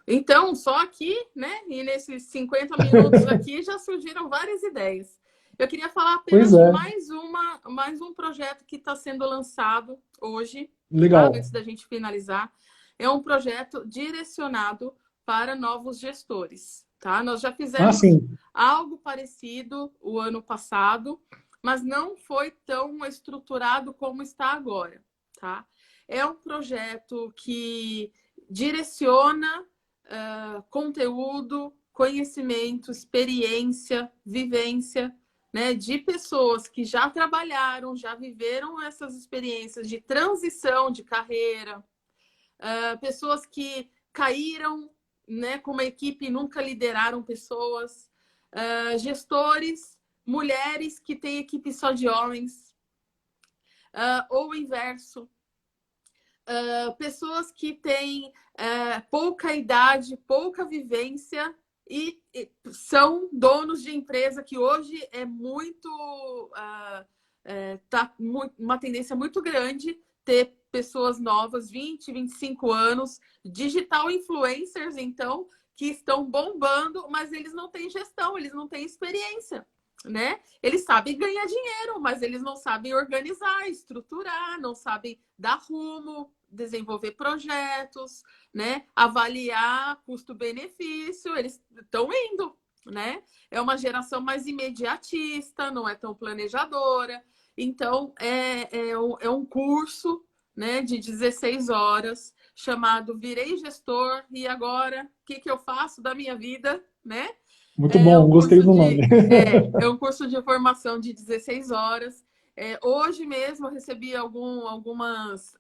Então, só aqui, né? E nesses 50 minutos aqui já surgiram várias ideias. Eu queria falar Pois apenas de é, mais um projeto que está sendo lançado hoje, tá? legal. Antes da gente finalizar. É um projeto direcionado para novos gestores, tá? Nós já Ah, fizemos sim. algo parecido o ano passado, mas não foi tão estruturado como está agora, tá? É um projeto que direciona conteúdo, conhecimento, experiência, vivência, né, de pessoas que já trabalharam, já viveram essas experiências de transição de carreira, pessoas que caíram, né, com uma equipe e nunca lideraram pessoas, gestores, mulheres que têm equipe só de homens, ou o inverso. Pessoas que têm pouca idade, pouca vivência e são donos de empresa, que hoje é muito uma tendência muito grande ter pessoas novas, 20, 25 anos, digital influencers, então, que estão bombando, mas eles não têm gestão, eles não têm experiência, né? Eles sabem ganhar dinheiro, mas eles não sabem organizar, estruturar, não sabem dar rumo, desenvolver projetos, né? Avaliar custo-benefício, eles estão indo, né? É uma geração mais imediatista, não é tão planejadora. Então, é um curso, né, de 16 horas, chamado Virei Gestor, e agora, o que eu faço da minha vida, né? Muito bom, gostei do nome. É um curso de formação de 16 horas. Hoje mesmo eu recebi algumas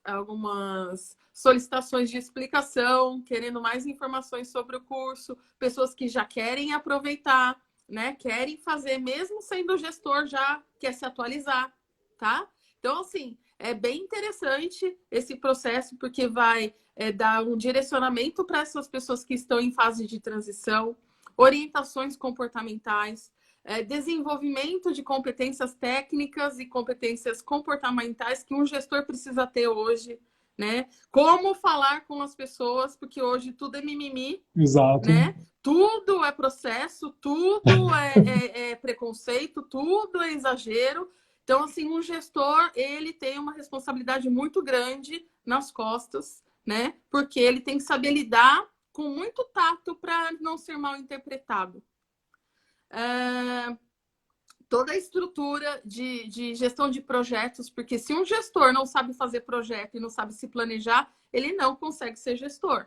solicitações de explicação, querendo mais informações sobre o curso, pessoas que já querem aproveitar, né? Querem fazer, mesmo sendo gestor, já quer se atualizar, tá? Então, assim, é bem interessante esse processo, porque vai dar um direcionamento para essas pessoas que estão em fase de transição, orientações comportamentais, desenvolvimento de competências técnicas e competências comportamentais que um gestor precisa ter hoje, né? Como falar com as pessoas, porque hoje tudo é mimimi, Exato. né? Tudo é processo, tudo é preconceito, tudo é exagero. Então, assim, um gestor, ele tem uma responsabilidade muito grande nas costas, né? Porque ele tem que saber lidar com muito tato para não ser mal interpretado. Toda a estrutura de gestão de projetos, porque se um gestor não sabe fazer projeto e não sabe se planejar, ele não consegue ser gestor.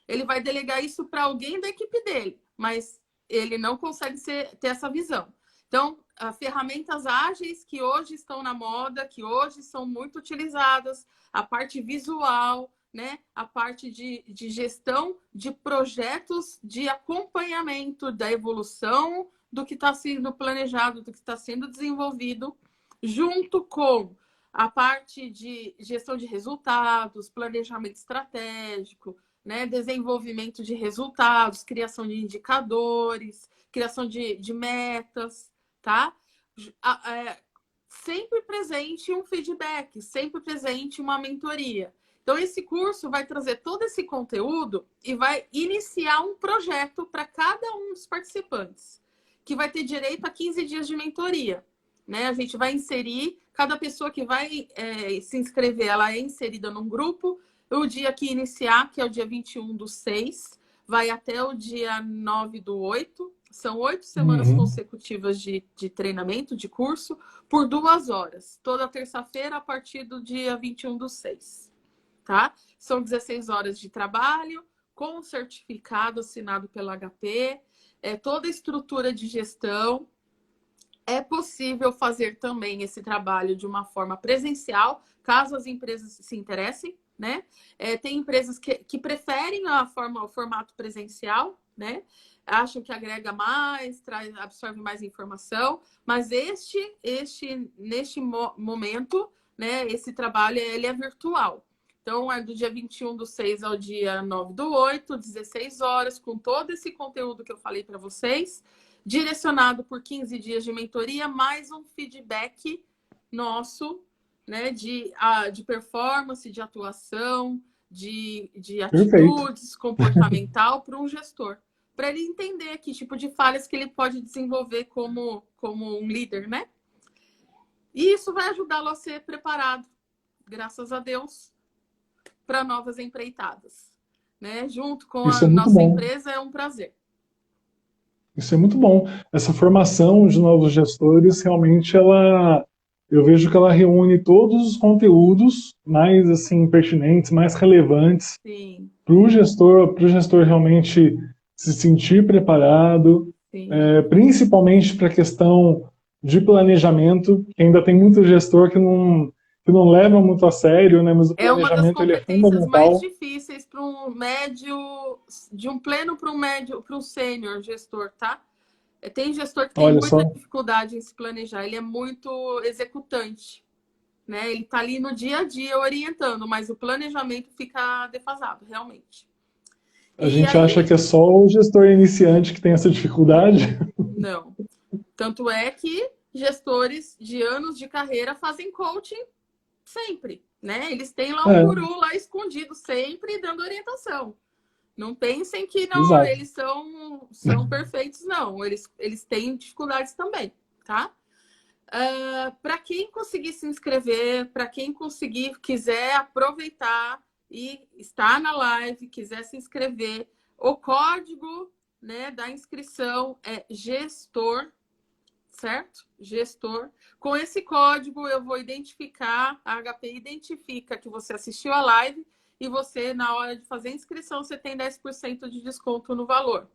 Ele vai delegar isso para alguém da equipe dele, mas ele não consegue ter essa visão. Então, ferramentas ágeis que hoje estão na moda, que hoje são muito utilizadas, a parte visual, né? A parte de gestão de projetos de acompanhamento da evolução do que está sendo planejado, do que está sendo desenvolvido, junto com a parte de gestão de resultados, planejamento estratégico, né? Desenvolvimento de resultados, criação de indicadores, criação de metas, tá? Sempre presente um feedback, sempre presente uma mentoria. Então, esse curso vai trazer todo esse conteúdo e vai iniciar um projeto para cada um dos participantes, que vai ter direito a 15 dias de mentoria, né? A gente vai inserir, cada pessoa que vai se inscrever, ela é inserida num grupo. O dia que iniciar, que é o dia 21/6, vai até o dia 9/8. São 8 semanas consecutivas de treinamento, de curso, por 2 horas. Toda terça-feira, a partir do dia 21/6. Tá? São 16 horas de trabalho, com certificado assinado pela HP, toda a estrutura de gestão. É possível fazer também esse trabalho de uma forma presencial, caso as empresas se interessem, né? Tem empresas que preferem o formato presencial, né? Acham que agrega mais, absorve mais informação, mas neste momento, né, esse trabalho ele é virtual. Então, é do dia 21/6 ao dia 9/8, 16 horas, com todo esse conteúdo que eu falei para vocês, direcionado por 15 dias de mentoria, mais um feedback nosso, né, de performance, de atuação, de atitudes, comportamental para um gestor, para ele entender que tipo de falhas que ele pode desenvolver como um líder, né? E isso vai ajudá-lo a ser preparado, graças a Deus, para novas empreitadas, né? Junto com a nossa empresa, é um prazer. Isso é muito bom. Essa formação de novos gestores, realmente, eu vejo que ela reúne todos os conteúdos mais assim pertinentes, mais relevantes pro gestor realmente se sentir preparado, Sim. principalmente para a questão de planejamento, que ainda tem muito gestor que não leva muito a sério, né? Mas o É uma das planejamento ele é competências mais fundamental. difíceis para um médio, de um pleno para um médio, para um sênior gestor, tá? Tem gestor que tem Olha muita só, dificuldade em se planejar, ele é muito executante, né? Ele está ali no dia a dia orientando, mas o planejamento fica defasado, realmente. a E gente acha aí, que é só o gestor iniciante que tem essa dificuldade. não. Tanto é que gestores de anos de carreira fazem coaching sempre, né? Eles têm lá um É, guru lá escondido sempre dando orientação. Não pensem que não, exato. eles são perfeitos, não. Eles têm dificuldades também, tá? Para quem conseguir se inscrever, para quem conseguir, quiser aproveitar e estar na live, quiser se inscrever, o código, né, da inscrição é gestor, certo? Gestor. Com esse código eu vou identificar, a HP identifica que você assistiu a live e você, na hora de fazer a inscrição, você tem 10% de desconto no valor,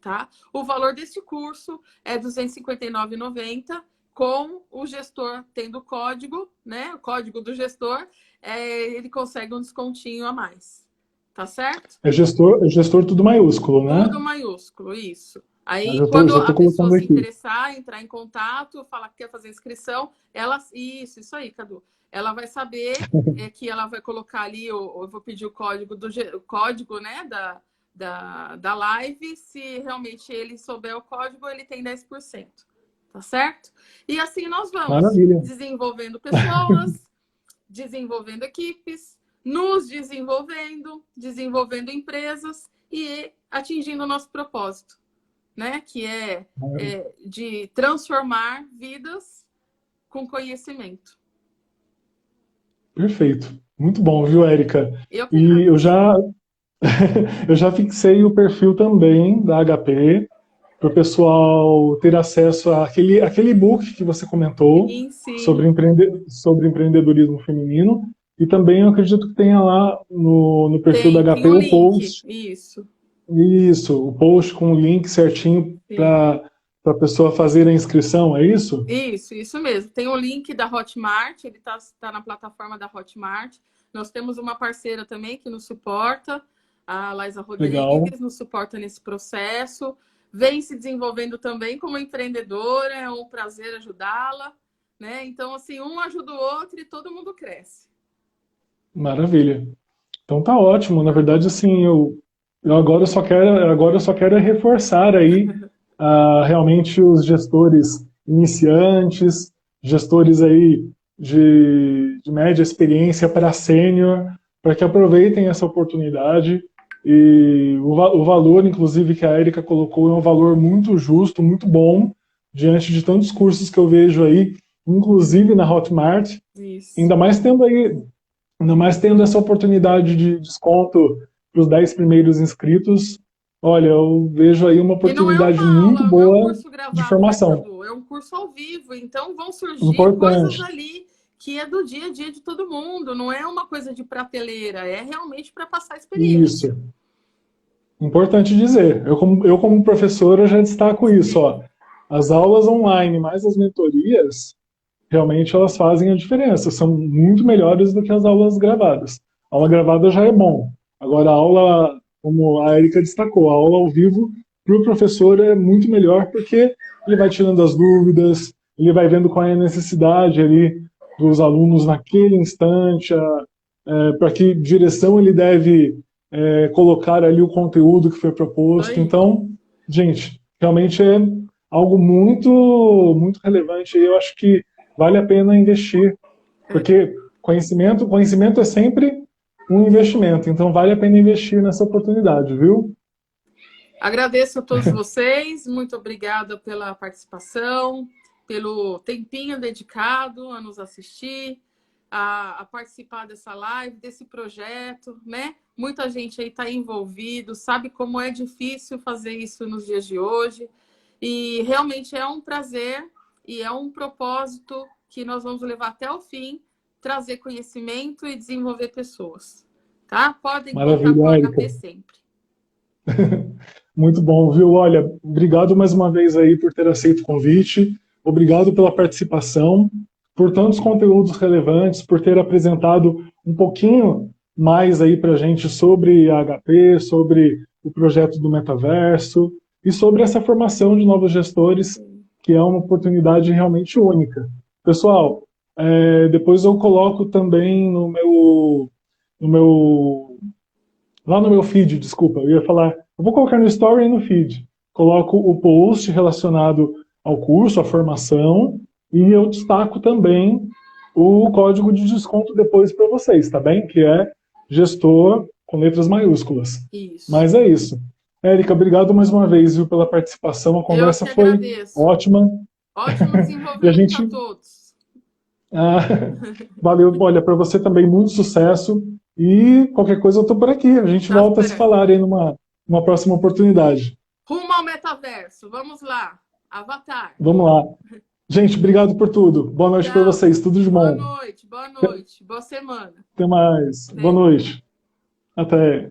tá? O valor desse curso é R$ 259,90, com o gestor tendo o código, né? O código do gestor, ele consegue um descontinho a mais, tá certo? É gestor tudo maiúsculo, Tudo né? maiúsculo, isso. Eu Aí, quando já a tô pessoa colocando se aqui. interessar, entrar em contato, falar que quer fazer inscrição, ela. Isso aí, Cadu. Ela vai saber que ela vai colocar ali, eu vou pedir o código o código, né, da live. Se realmente ele souber o código, ele tem 10%. Tá certo? E assim nós vamos Maravilha. desenvolvendo pessoas, desenvolvendo equipes, nos desenvolvendo empresas e atingindo o nosso propósito, né? Que é de transformar vidas com conhecimento. Perfeito. Muito bom, viu, Érica? Eu que E agradeço. eu já fixei o perfil também da HP para o pessoal ter acesso àquele e-book que você comentou Sim, sim. sobre empreendedorismo feminino. E também eu acredito que tenha lá no perfil da Tem HP o o link. post. Isso. Isso, o post com o link certinho Sim. para a pessoa fazer a inscrição, é isso? Isso mesmo. Tem o link da Hotmart, ele tá na plataforma da Hotmart. Nós temos uma parceira também que nos suporta, a Laisa Legal. Rodrigues, nos suporta nesse processo. Vem se desenvolvendo também como empreendedora, é um prazer ajudá-la, né? Então, assim, um ajuda o outro e todo mundo cresce. Maravilha. Então tá ótimo. Na verdade, assim, eu agora eu só quero é reforçar aí realmente os gestores iniciantes, gestores aí de média experiência para sênior, para que aproveitem essa oportunidade. E o valor, inclusive, que a Erika colocou é um valor muito justo, muito bom, diante de tantos cursos que eu vejo aí, inclusive na Hotmart, Isso. ainda mais tendo aí ainda mais tendo essa oportunidade de desconto para os 10 primeiros inscritos. Olha, eu vejo aí uma E não é oportunidade uma muito aula, não é um boa curso de gravado, né, formação. Cadu? É um curso ao vivo. Então vão surgir coisas Importante. ali que é do dia a dia de todo mundo. Não é uma coisa de prateleira, é realmente para passar experiência. Isso. Importante dizer. Eu como professor, eu já destaco isso. Ó. Sim. As aulas online mais as mentorias, realmente elas fazem a diferença. São muito melhores do que as aulas gravadas. A aula gravada já é bom. Agora, a aula, como a Erika destacou, a aula ao vivo para o professor é muito melhor porque ele vai tirando as dúvidas, ele vai vendo qual é a necessidade ali dos alunos naquele instante, para que direção ele deve colocar ali o conteúdo que foi proposto. Aí. Então, gente, realmente é algo muito relevante. E eu acho que vale a pena investir, porque conhecimento é sempre um investimento. Então, vale a pena investir nessa oportunidade, viu? Agradeço a todos vocês, muito obrigada pela participação, pelo tempinho dedicado a nos assistir, a participar dessa live, desse projeto, né? Muita gente aí está envolvido, sabe como é difícil fazer isso nos dias de hoje. E realmente é um prazer e é um propósito que nós vamos levar até o fim, trazer conhecimento e desenvolver pessoas. tá? Podem contar com Maravilha, a Érica. HP sempre. Muito bom, viu? Olha, obrigado mais uma vez aí por ter aceito o convite. Obrigado pela participação, por tantos conteúdos relevantes, por ter apresentado um pouquinho mais aí para a gente sobre a HP, sobre o projeto do metaverso e sobre essa formação de novos gestores, que é uma oportunidade realmente única. Pessoal, depois eu coloco também no meu lá no meu feed, desculpa, eu ia falar, eu vou colocar no story e no feed. Coloco o post relacionado ao curso, à formação, e eu destaco também o código de desconto depois para vocês, tá bem? Que é gestor com letras maiúsculas. Isso. Mas é isso. Érica, obrigado mais uma vez, viu, pela participação. A Eu conversa que foi agradeço. ótima. Ótimo E a desenvolvimento a gente todos. ah, valeu, olha, para você também muito sucesso e qualquer coisa eu estou por aqui. A gente Tá volta a se esperando. falar aí numa próxima oportunidade. Rumo ao metaverso. Vamos lá. Avatar. Vamos lá. Gente, obrigado por tudo. Boa noite para Tchau. vocês. Tudo de Boa bom. noite. Boa noite. Boa semana. Até mais. Até. Boa noite. Até.